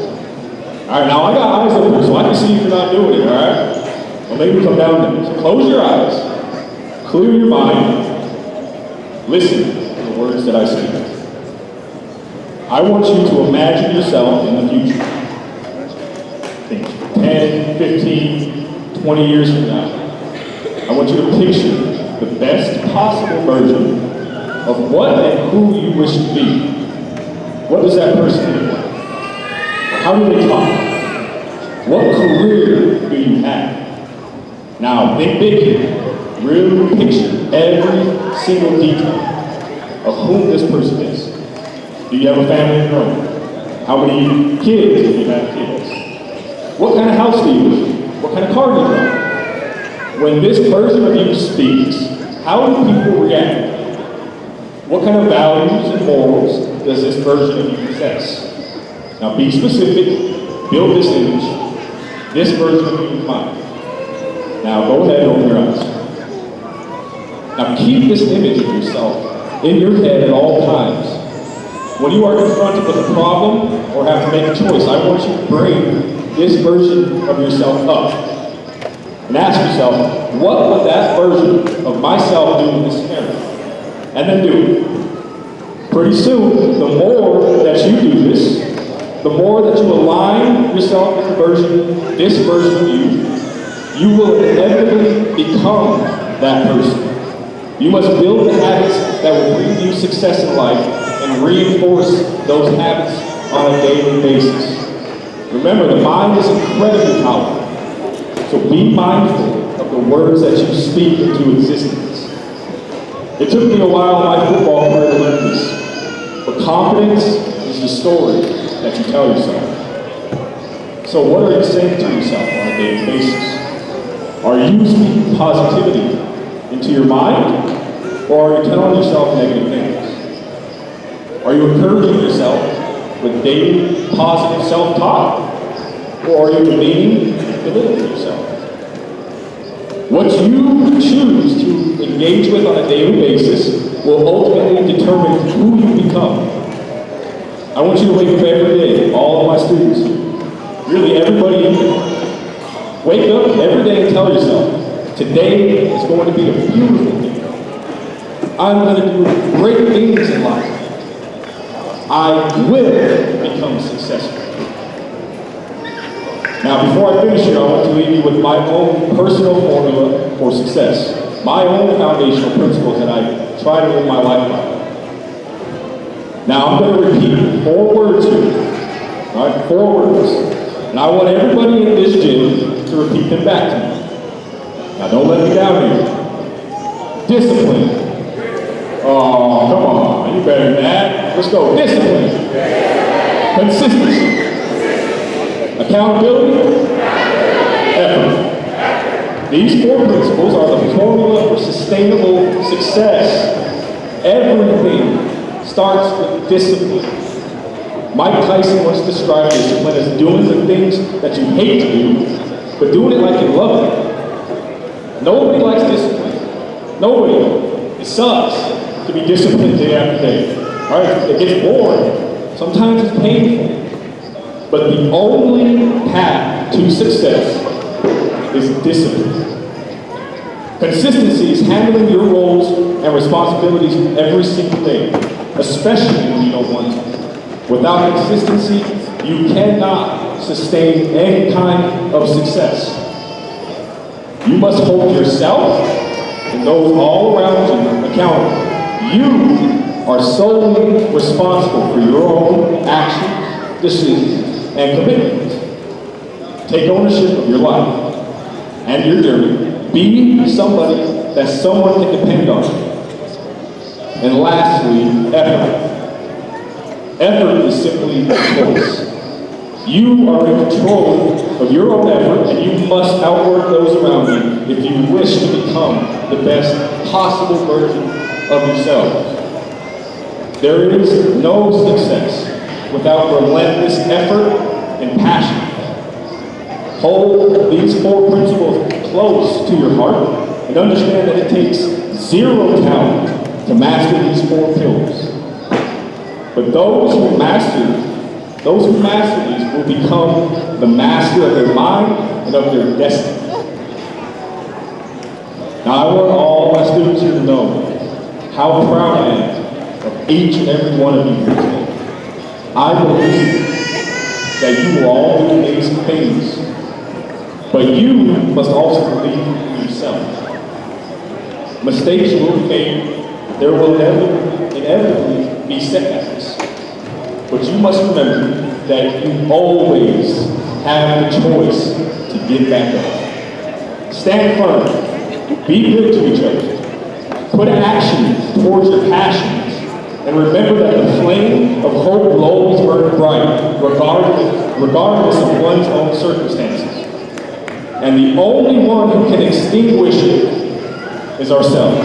All right, now I got eyes open, so I can see if you're not doing it, all right? Well, maybe come down there. So close your eyes, clear your mind, listen to the words that I say. I want you to imagine yourself in the future. Think 10, 15, 20 years from now. I want you to picture the best possible version of what and who you wish to be. What does that person look like? How do they talk? What career do you have? Now, think big here. Really picture every single detail of who this person is. Do you have a family of your own? How many kids do you have kids? What kind of house do you live in? What kind of car do you drive? When this version of you speaks, how do people react? What kind of values and morals does this version of you possess? Now be specific, build this image, this version of you in mind. Now go ahead and open your eyes. Now keep this image of yourself in your head at all times. When you are confronted with a problem or have to make a choice, I want you to bring this version of yourself up and ask yourself, what would that version of myself do in this scenario? And then do it. Pretty soon, the more that you do this, the more that you align yourself with this version of you, you will inevitably become that person. You must build the habits that will bring you success in life and reinforce those habits on a daily basis. Remember, the mind is incredibly powerful. So be mindful of the words that you speak into existence. It took me a while in my football career to learn this, but confidence is the story that you tell yourself. So what are you saying to yourself on a daily basis? Are you speaking positivity into your mind, or are you telling yourself negative things? Are you encouraging yourself with daily positive self-talk, or are you demeaning and belittling yourself? What you choose to engage with on a daily basis will ultimately determine who you become. I want you to wake up every day, all of my students, really everybody in here. Wake up every day and tell yourself, today is going to be a beautiful day. I'm going to do great things in life. I will become successful. Now, before I finish here, I want to leave you with my own personal formula for success. My own foundational principles that I try to live my life by. Now, I'm going to repeat 4 words here. All right, 4 words. And I want everybody in this gym to repeat them back to me. Now don't let me down here. Discipline. Oh, come on, you better than that. Let's go. Discipline. Consistency. Accountability. Effort. These 4 principles are the formula for sustainable success. Everything starts with discipline. Mike Tyson once described discipline as doing the things that you hate to do, but doing it like you love it. Nobody likes discipline. Nobody. It sucks to be disciplined day after day. All right? It gets boring. Sometimes it's painful. But the only path to success is discipline. Consistency is handling your roles and responsibilities every single day, especially when you don't want to. Without consistency, you cannot sustain any kind of success. You must hold yourself and those all around you accountable. You are solely responsible for your own actions, decisions, and commitments. Take ownership of your life and your journey. Be somebody that someone can depend on. And lastly, effort. Effort is simply a choice. You are in control of your own effort, and you must outwork those around you if you wish to become the best possible version of yourself. There is no success without relentless effort and passion. Hold these 4 principles close to your heart and understand that it takes 0 talent to master these 4 pillars. But those who master these will become the master of their mind and of their destiny. Now I want all my students here to know how proud I am of each and every one of you here today. I believe that you will all do amazing things, but you must also believe in yourself. Mistakes will be made. There will inevitably be setbacks. But you must remember that you always have the choice to get back up. Stand firm. Be good to each other. Put action towards your passions. And remember that the flame of hope will always burn bright, regardless of one's own circumstances. And the only one who can extinguish it is ourselves.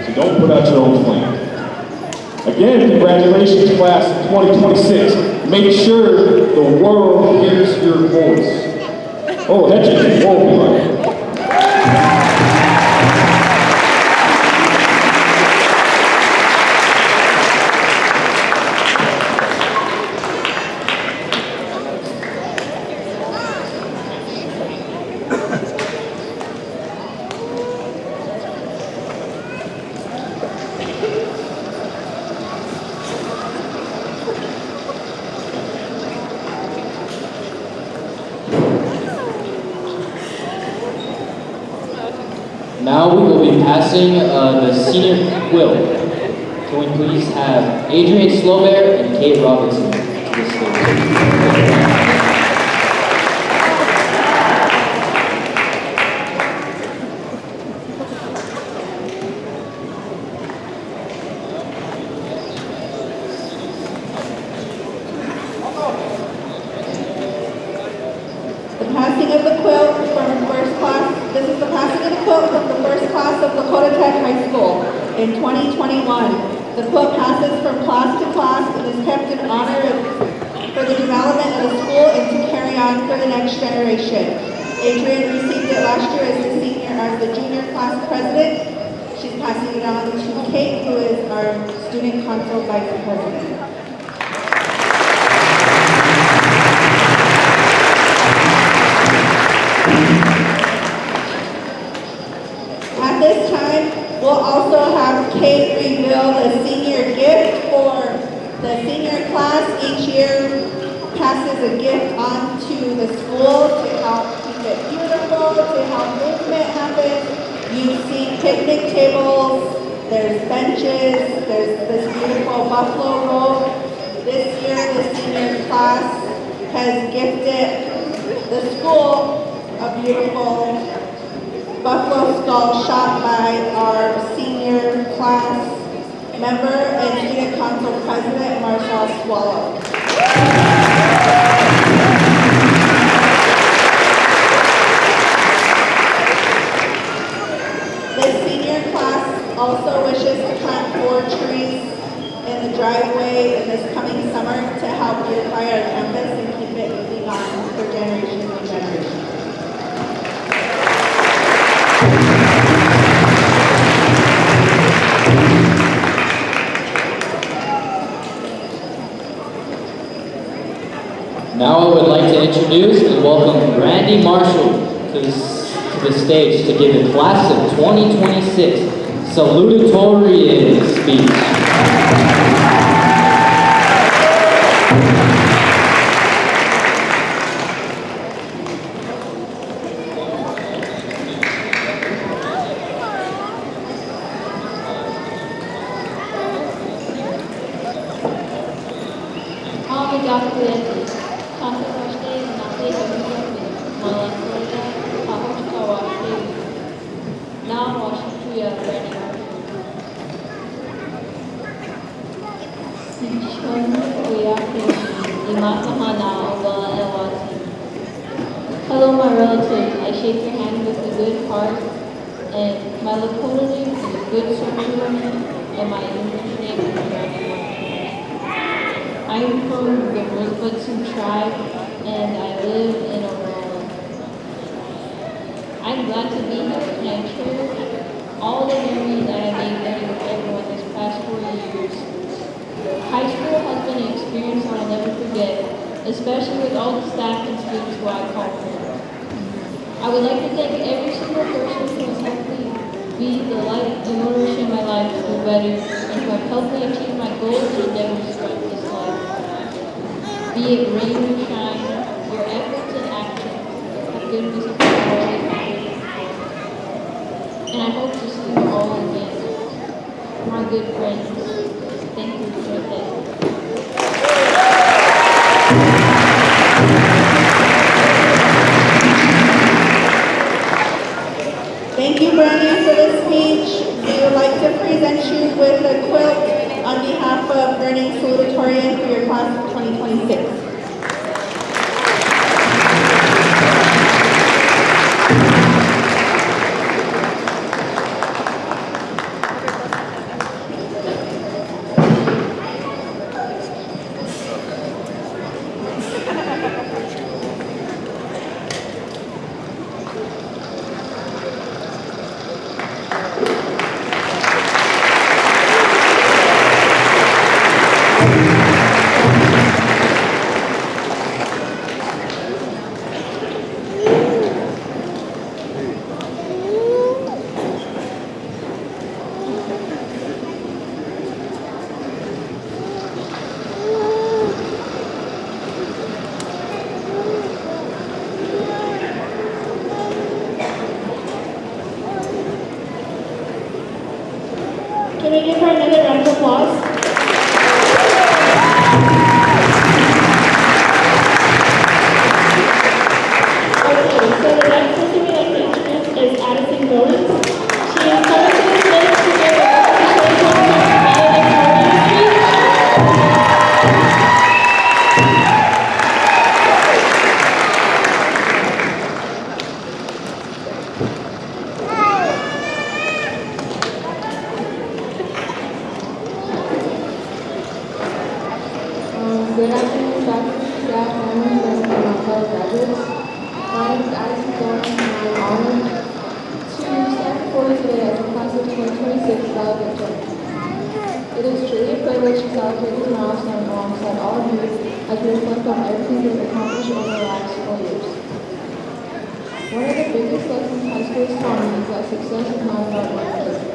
So don't put out your own flame. Again, congratulations, class of 2026. Make sure the world hears your voice. Oh, that just won't be right. Now we will be passing the senior quilt. Can we please have Adrian Slowbear and Kate Robinson to the stage? Passing of the quilt from first class. This is the passing of the quilt from the first class of Lakota Tech High School in 2021. The quilt passes from class to class and is kept in honor for the development of the school and to carry on for the next generation. Adrian received it last year as the junior class president. She's passing it on to Kate, who is our student council vice president. At this time, we'll also have Kate reveal the senior gift for the senior class. Each year passes a gift on to the school to help keep it beautiful, to help movement happen. You see picnic tables, there's benches, there's this beautiful buffalo robe. This year, the senior class has gifted the school a beautiful buffalo skull shot by our senior class member and student council president, Marcel Swallow. The senior class also wishes to plant 4 trees in the driveway in this coming summer to help beautify our campus and keep it moving on for generations and generations. Now I would like to introduce and welcome Randy Marshall to the stage to give the class of 2026 salutatorian speech. Hello, my relatives. I shake your hand with a good heart, and my Lakota name is a good sorcerer, and my English name is Randy. I am from the Rosebudson tribe, and I live in Aurora. I'm glad to be here, and I cherish all the memories I have made there with everyone this past 4 years. High school has been an experience I will never forget, especially with all the staff and students who I call home. I would like to thank every single person who has helped me be the light and motivation in my life to do better and who have helped me achieve my goals and endeavors throughout this life. Be it rain or shine, your efforts and actions have given me something to always be grateful for. And I hope to see you all again. My good friends, thank you for your day. Thank you, Bernie, for the speech. We would like to present you with a quilt on behalf of Bernie Salutatorian for your class of 2026. Can we give her another round of applause? Okay, so the next person we'd like to introduce is Addison Goins. She is coming to the stage to give a presentation on valedictorian speech. Good afternoon, faculty, staff, family, friends, and my fellow graduates. My name is Addison Goins, and I am honored to stand before you today as a class of 2026 valedictorian. It is truly a privilege to celebrate this milestone alongside all of you as we reflect on everything we have accomplished over the last 4 years. One of the biggest lessons high school has taught me is that success is not about one person.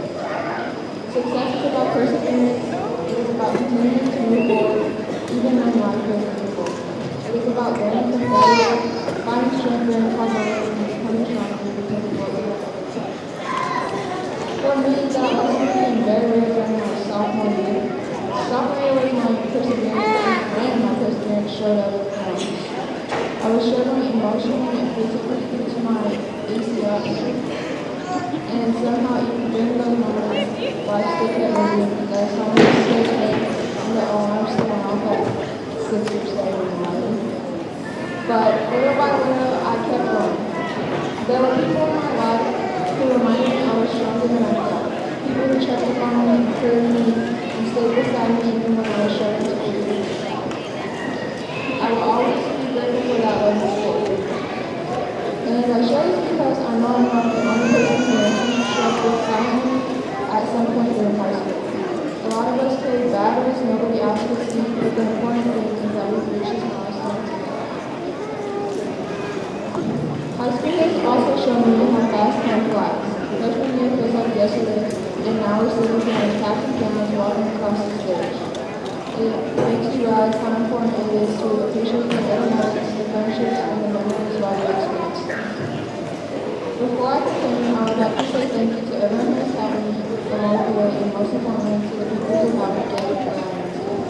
Success is about perseverance. It is about continuing to move forward even when life feels difficult. It is about learning from failure, finding strength during hard work, and becoming stronger because of what we have overcome. For me, that lesson became very rare during my sophomore year. Sophomore year was my perseverance, and my perseverance showed up. struggling emotionally and physically due to my ACL injury. And somehow, even during those moments, life still kept moving. There's so many mistakes made, and the alarms still went off at 6 or 7 in the morning. But little by little, I kept going. There were people in my life who reminded me I was stronger than I thought. People who checked up on me, encouraged me, and stayed beside me even when I was struggling to breathe. I will always be grateful for that love and support. And I share this because I know I'm not the only person who has struggled silently at some point during high school. A lot of us carry battles nobody else could see, but the important thing is that we've reached this milestone together. High school has also shown me how fast time flies. Freshman year feels like yesterday, and now we're sitting here as captain cameras walking across the stage. It makes you realize how important it is to appreciate the little moments, the friendships, and the memories while you experience them. Before I continue, I would like to say thank you to everyone who has helped me along the way, and most importantly, to the people who helped me get where I am today.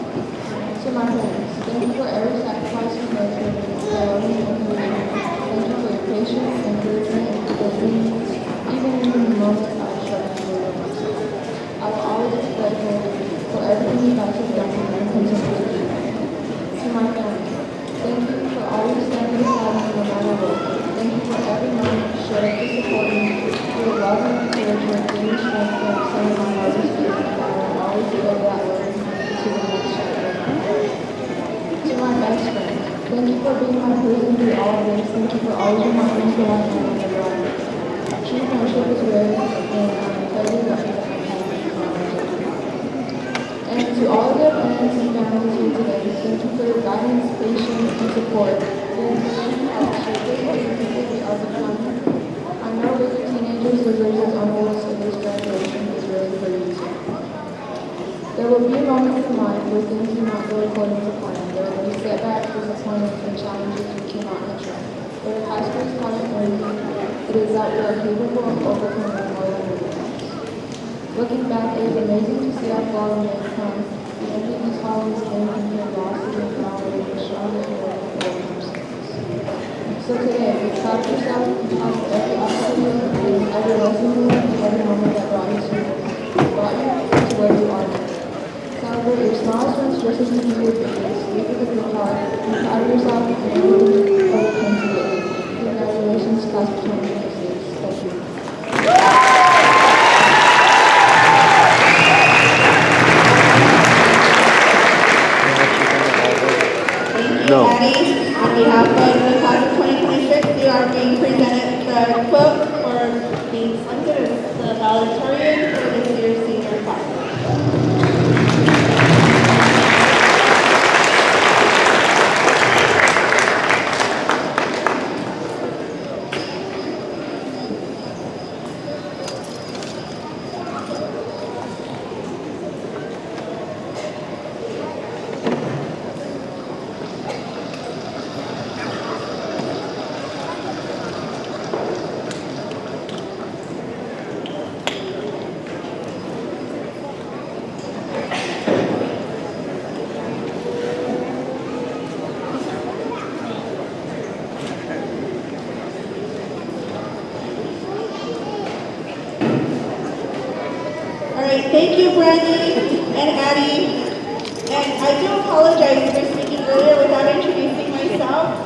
To my parents, thank you for every sacrifice you made for me, for loving and encouraging me. Thank you for your patience, encouragement, and forgiveness, even in the moments I was struggling to live myself. I will always be grateful for everything you guys have done for me and continue to do. To my family, thank you for always standing beside me no matter what. Thank you for every moment you showed up to support me. Your love and encouragement gave me strength for some of my hardest days, and I will always live that way to the next chapter. To my best friend, thank you for being my person through all of this. Thank you for always reminding me to love you whenever I am. True friendship is rare, and I'm incredibly lucky that I have you. And to all of their parents and families here today, thank you for your guidance, patience, and support. Your encouragement helps shape the people we are becoming. I know raising teenagers deserves its own voice, so this graduation is really for you too. There will be moments in life where things do not go according to plan. There will be setbacks, disappointments, and challenges we cannot control. But if high school is taught us anything, it is that we are capable of overcoming more than we realize. Looking back, it is amazing to see how far we have come. The end of these holidays came from curiosity and power and the stronger and more important ourselves. So today, clap yourself on every obstacle and every lesson you learned and every moment that brought you to where you are now. Celebrate your smallest wins just as you do your biggest. Leave it with your heart. Be proud of yourself and everything you overcame today. Congratulations, class of 2026. Thank you. No. Patty, on behalf of the class of 2026, you are being presented the quote for being selected as the valedictorian for this year's senior class. Thank you, Brandy and Addie. And I do apologize for speaking earlier without introducing myself.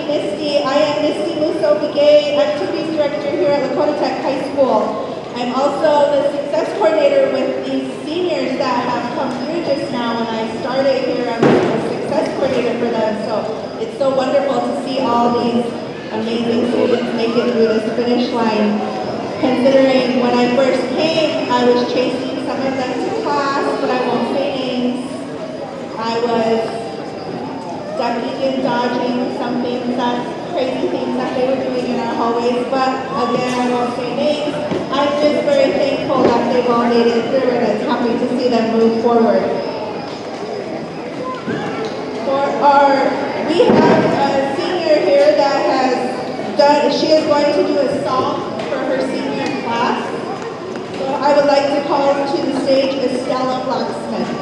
Misty. I am Misty Musso Bigay, Activities Director here at Lakota Tech High School. I'm also the Success Coordinator with these seniors that have come through just now. When I started here, I was the Success Coordinator for them. So it's so wonderful to see all these amazing students make it through this finish line. Considering when I first came, I was chasing some of them to class, but I won't say names. I was ducking and dodging some things, crazy things that they were doing in our hallways, but again, I won't say names. I'm just very thankful that they've all made it through, and it's happy to see them move forward. We have a senior here that has done, she is going to do a song for her senior class. So I would like to call to the stage Estella Blacksmith.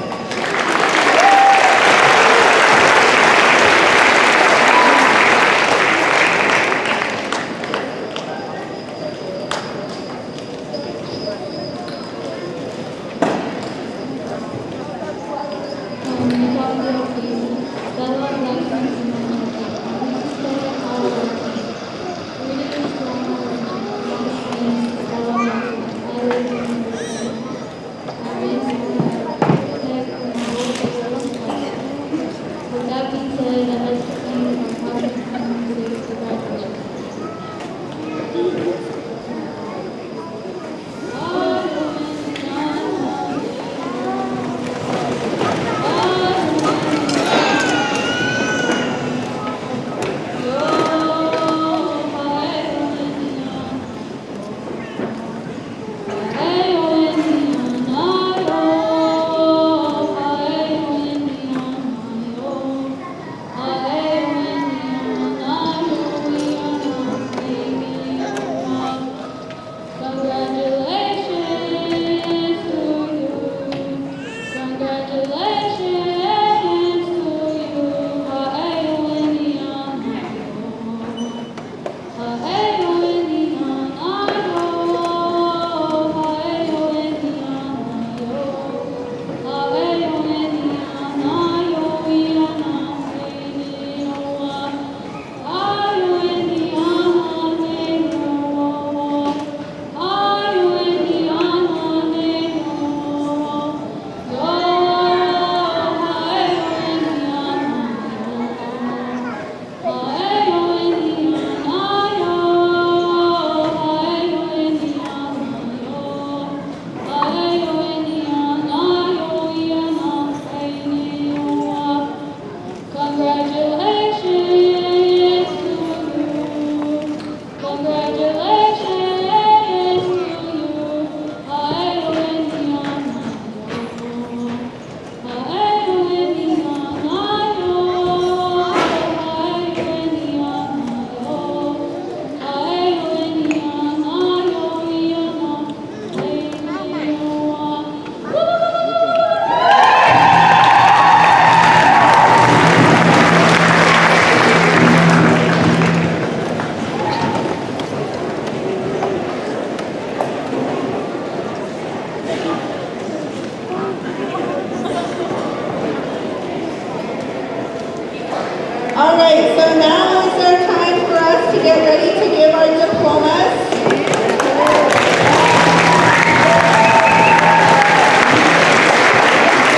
give our diplomas. We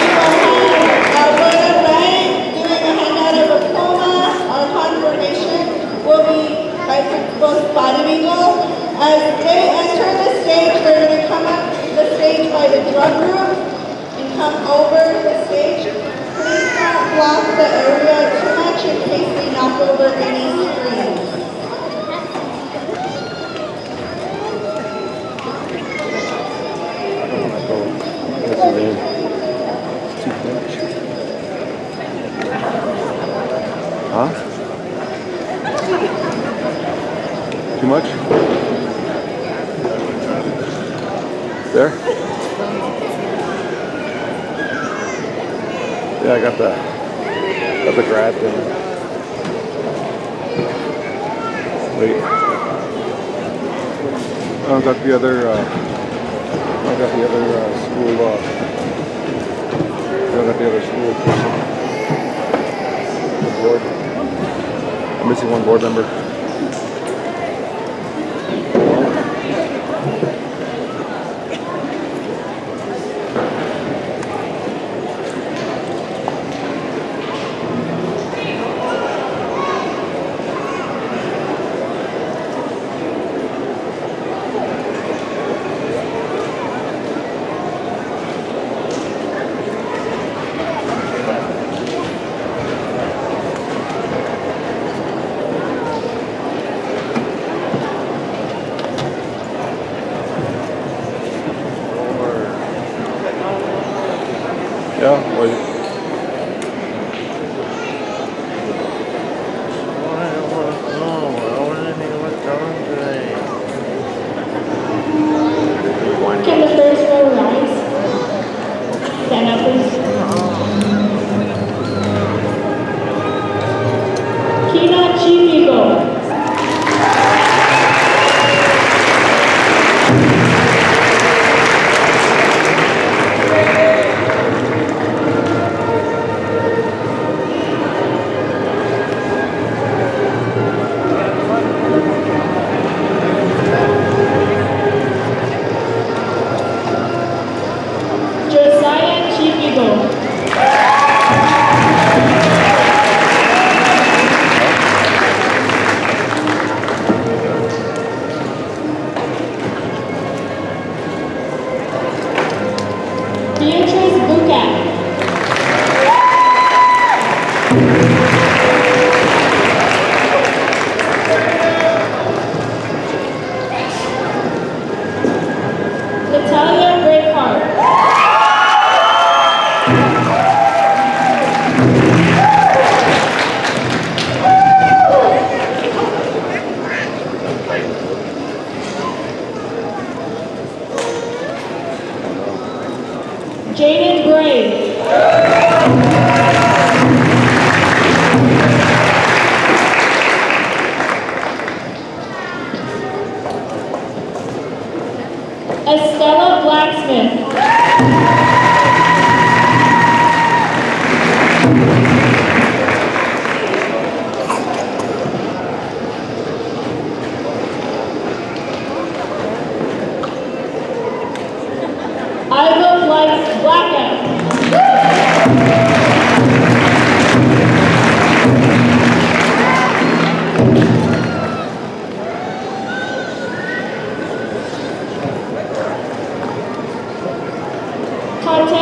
will have Alberta Bank doing a handout of diploma. Our confirmation will be by Principal Spotted Eagle. As they enter the stage, they're going to come up the stage by the drug group and come over the stage. Please don't block the area too much in case we knock over any screens. Huh? Too much? There? Yeah, I got the grad thing. Wait. I've got the other school person. The board. I'm missing one board member. Yeah, wait. Can the first row rise? Stand up, please. Kina Chief Eagle. Josiah Chief Eagle. Beatrice Bucat. Natalia Breakheart. Jaden Gray. Estella Blacksmith. Iva Blackout. Tatiana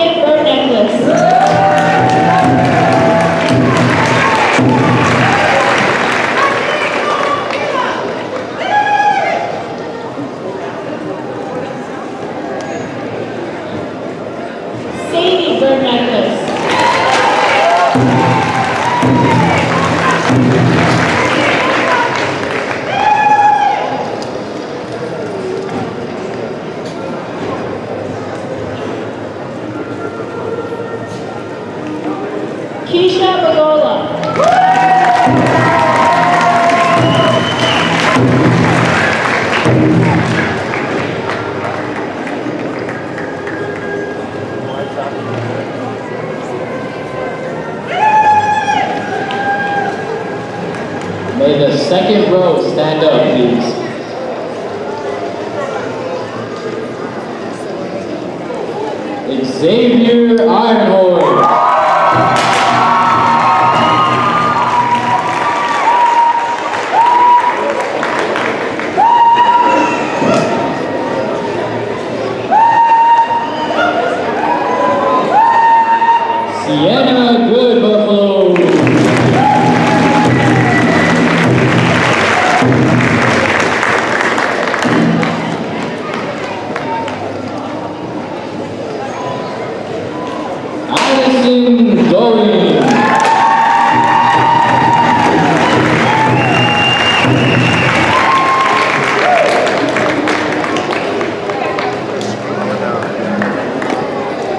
Xavier Ironhorse. Sienna Good Buffalo. Addison Dorian.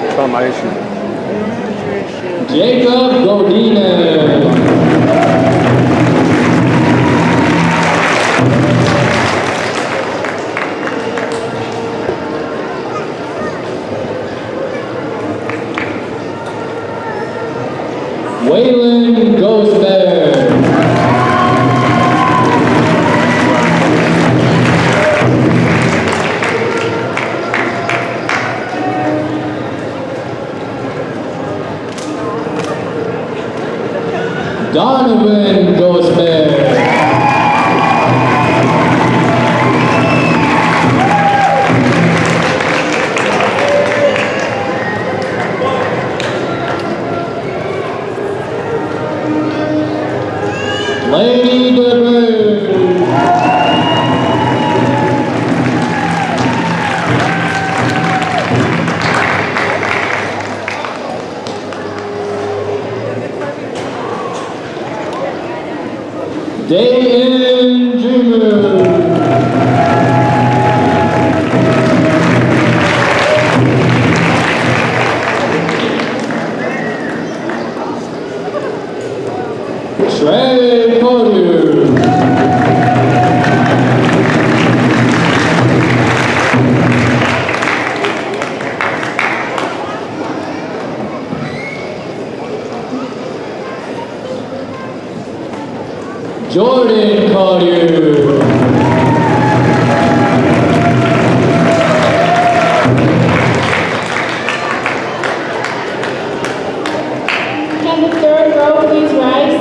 It's not my issue. Jacob Godinez. Waylon Goes Better. Donovan Goes Bear. Lady DeBreu. Dayton Jr. Trey Porter. Jordan Collier. Can the third row please rise?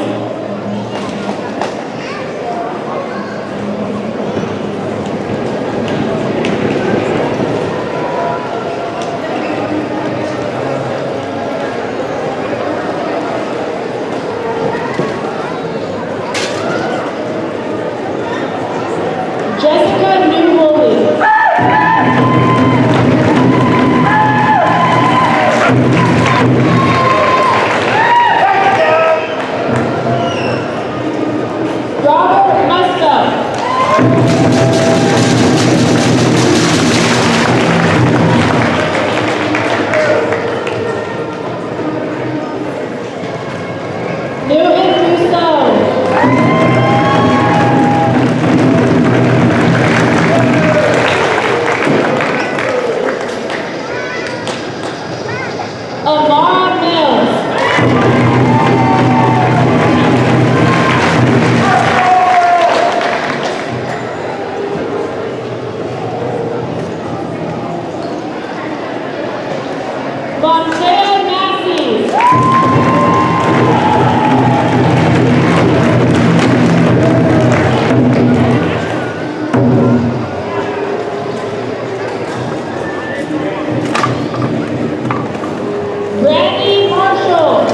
Jessica New Holy. Robert Musto. Newton Rousseau. Amara Mills. Monteo Massey. Brandy Marshall.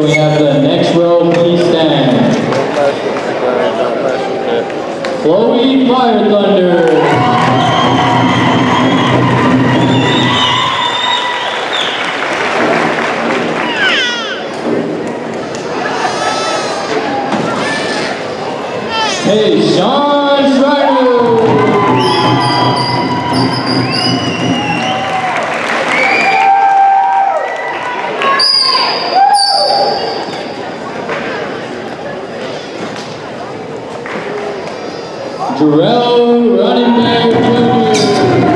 Can we have the next row please stand? Chloe Fire Thunder. Hey, Sean Schreiber. Jarrell Running Back Jr.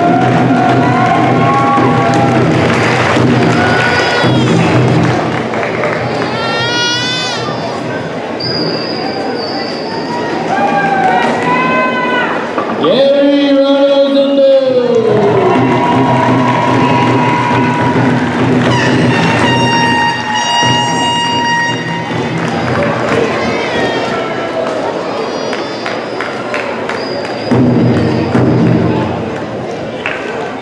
Gary Rondo.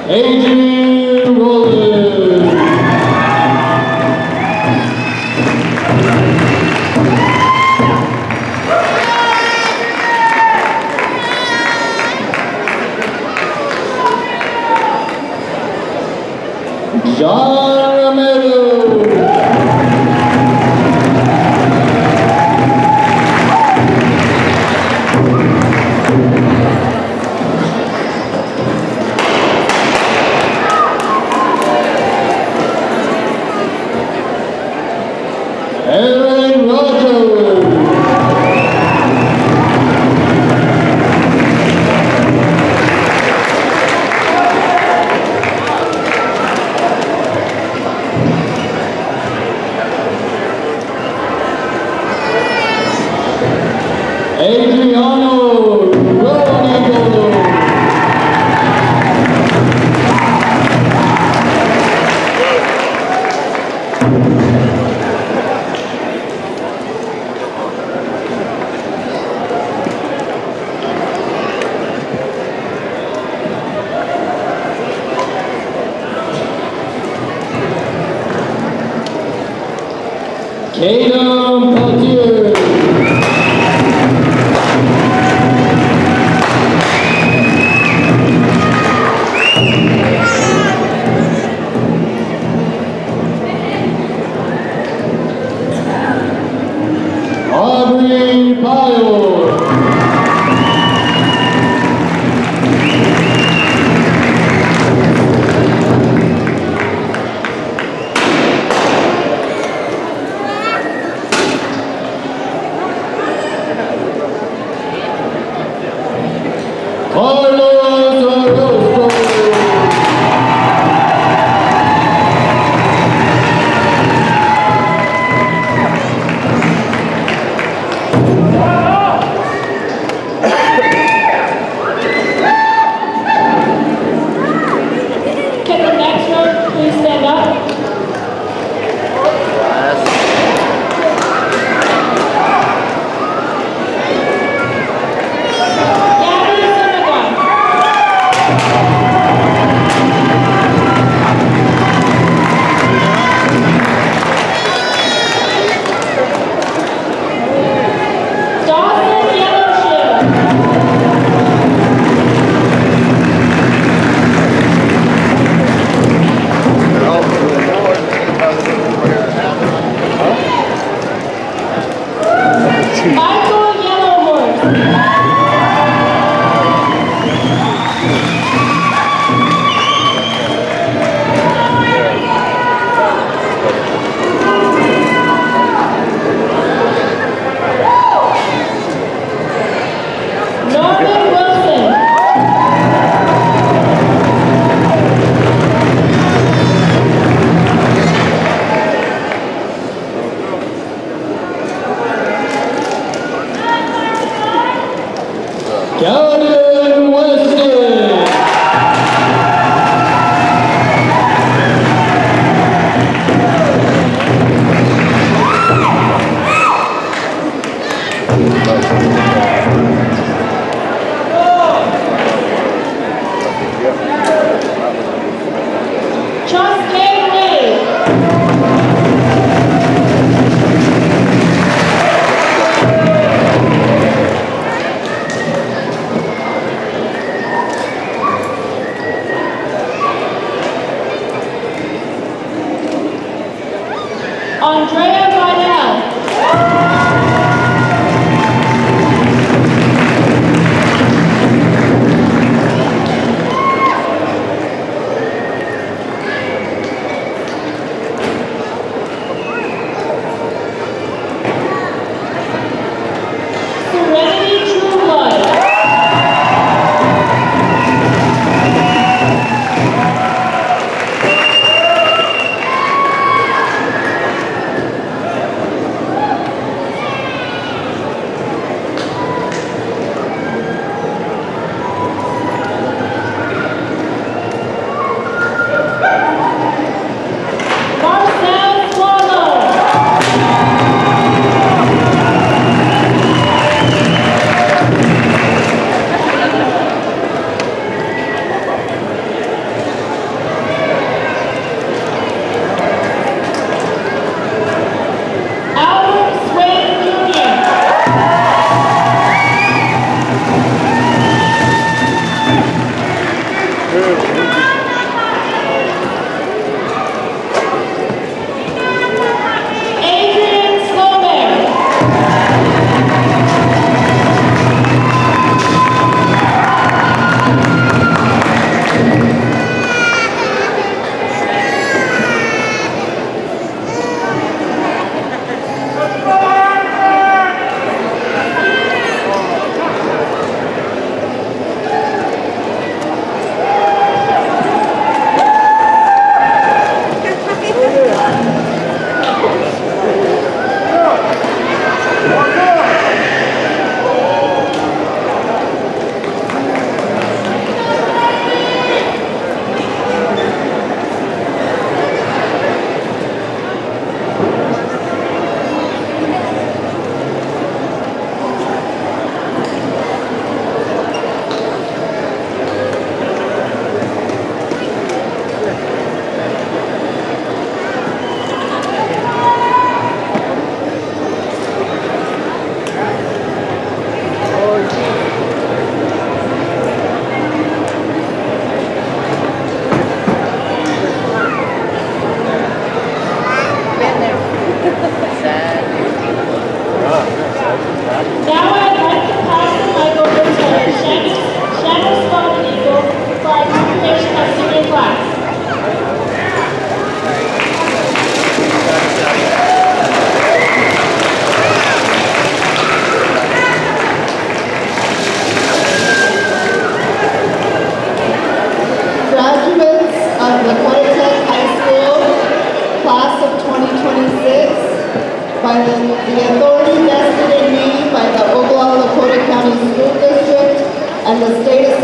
Adrian Rollins. John Romero. Aaron Rogers. Adriano Rodrigo. Caden Peltier. Aubrey Pyle. Carlos Orozco. Can the next row please stand up? Gabby Simagon. Dawson Yellowshield. Michael Yellowhorse. Norman Wilson.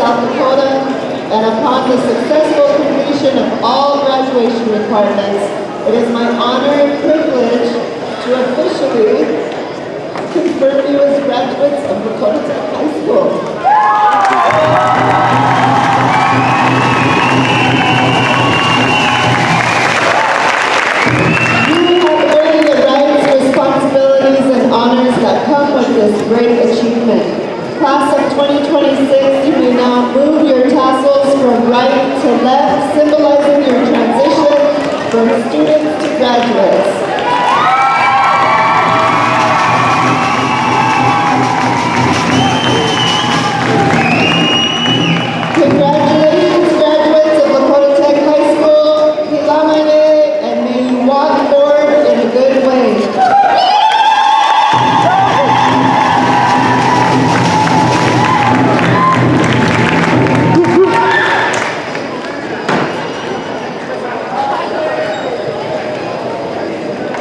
South Dakota, and upon the successful completion of all graduation requirements, it is my honor and privilege to officially confirm you as graduates of Lakota Tech High School. You have earned the rights, responsibilities, and honors that come with this great achievement. Class of 2026, you may now move your tassels from right to left, symbolizing your transition from students to graduates. Congratulations, graduates of Lakota Tech High School. Kilamane, and may you walk forward in a good way.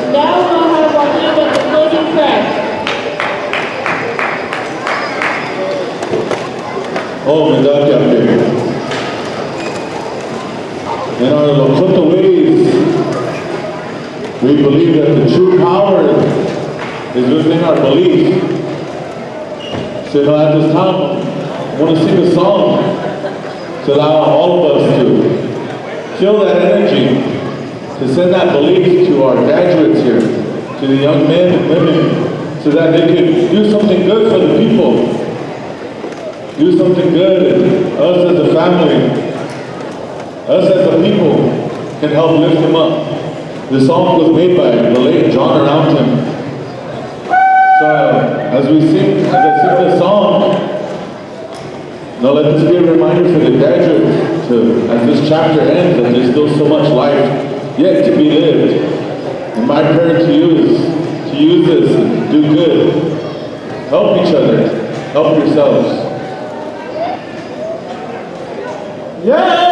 Now we'll have our hand at the closing prayer. Oh, Medakya. In our Lakota ways, we believe that the true power is within our belief. So at this time, I want to sing a song to allow all of us to feel that energy, to send that belief to our graduates here, to the young men and women, so that they can do something good for the people. Do something good, and us as a family, us as a people, can help lift them up. The song was made by the late John Aroundham. So as I sing this song, now let this be a reminder for the graduates to, as this chapter ends, that there's still so much life yet to be lived. And my prayer to you is to use this and do good. Help each other, help yourselves. Yeah!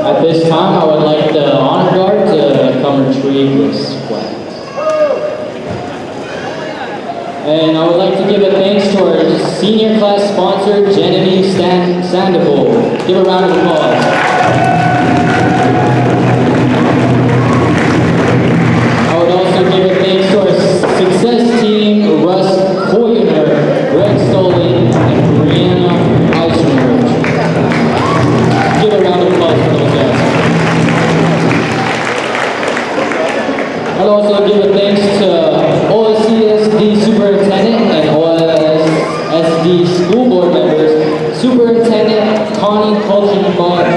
At this time, I would like the honor guard to come retrieve this flag. And I would like to give a thanks to our senior class sponsor, Genevieve Sandoval. Give a round of applause. I would also give a thanks to our success team, Russ Koyener, Greg Stolen, and Brianna Eisenberg. Give a round of applause for those guys. I'd also give a thanks to OSCSD Superintendent and OSSD School Board members, Superintendent Connie Colchin-Bond,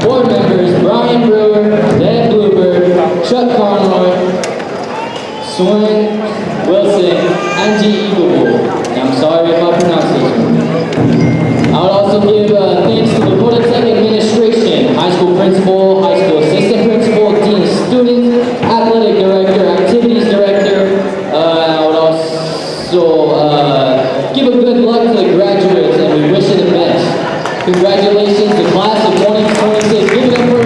Board members Brian Brewer, Deb Bluebird, Chuck Conroy, Swin Wilson, Angie Eagleville. I'm sorry if I pronounced this wrong. I would also give thanks to the Lakota Tech administration, high school principal, high school assistant principal, dean of students, athletic director, activities director. I would also give a good luck to the graduates, and we wish you the best. Congratulations to class of 2026. Give it up for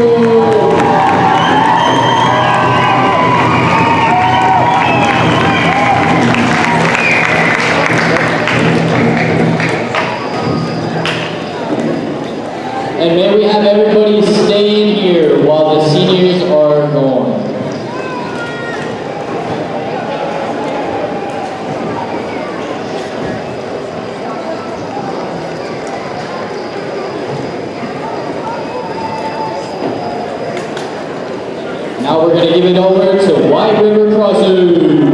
And may we have everybody stay in here while the seniors are we're going to give it over to White River Crossing.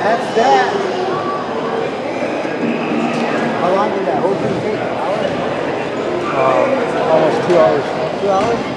That's that. How long did that whole thing take? An hour? Almost 2 hours. 2 hours?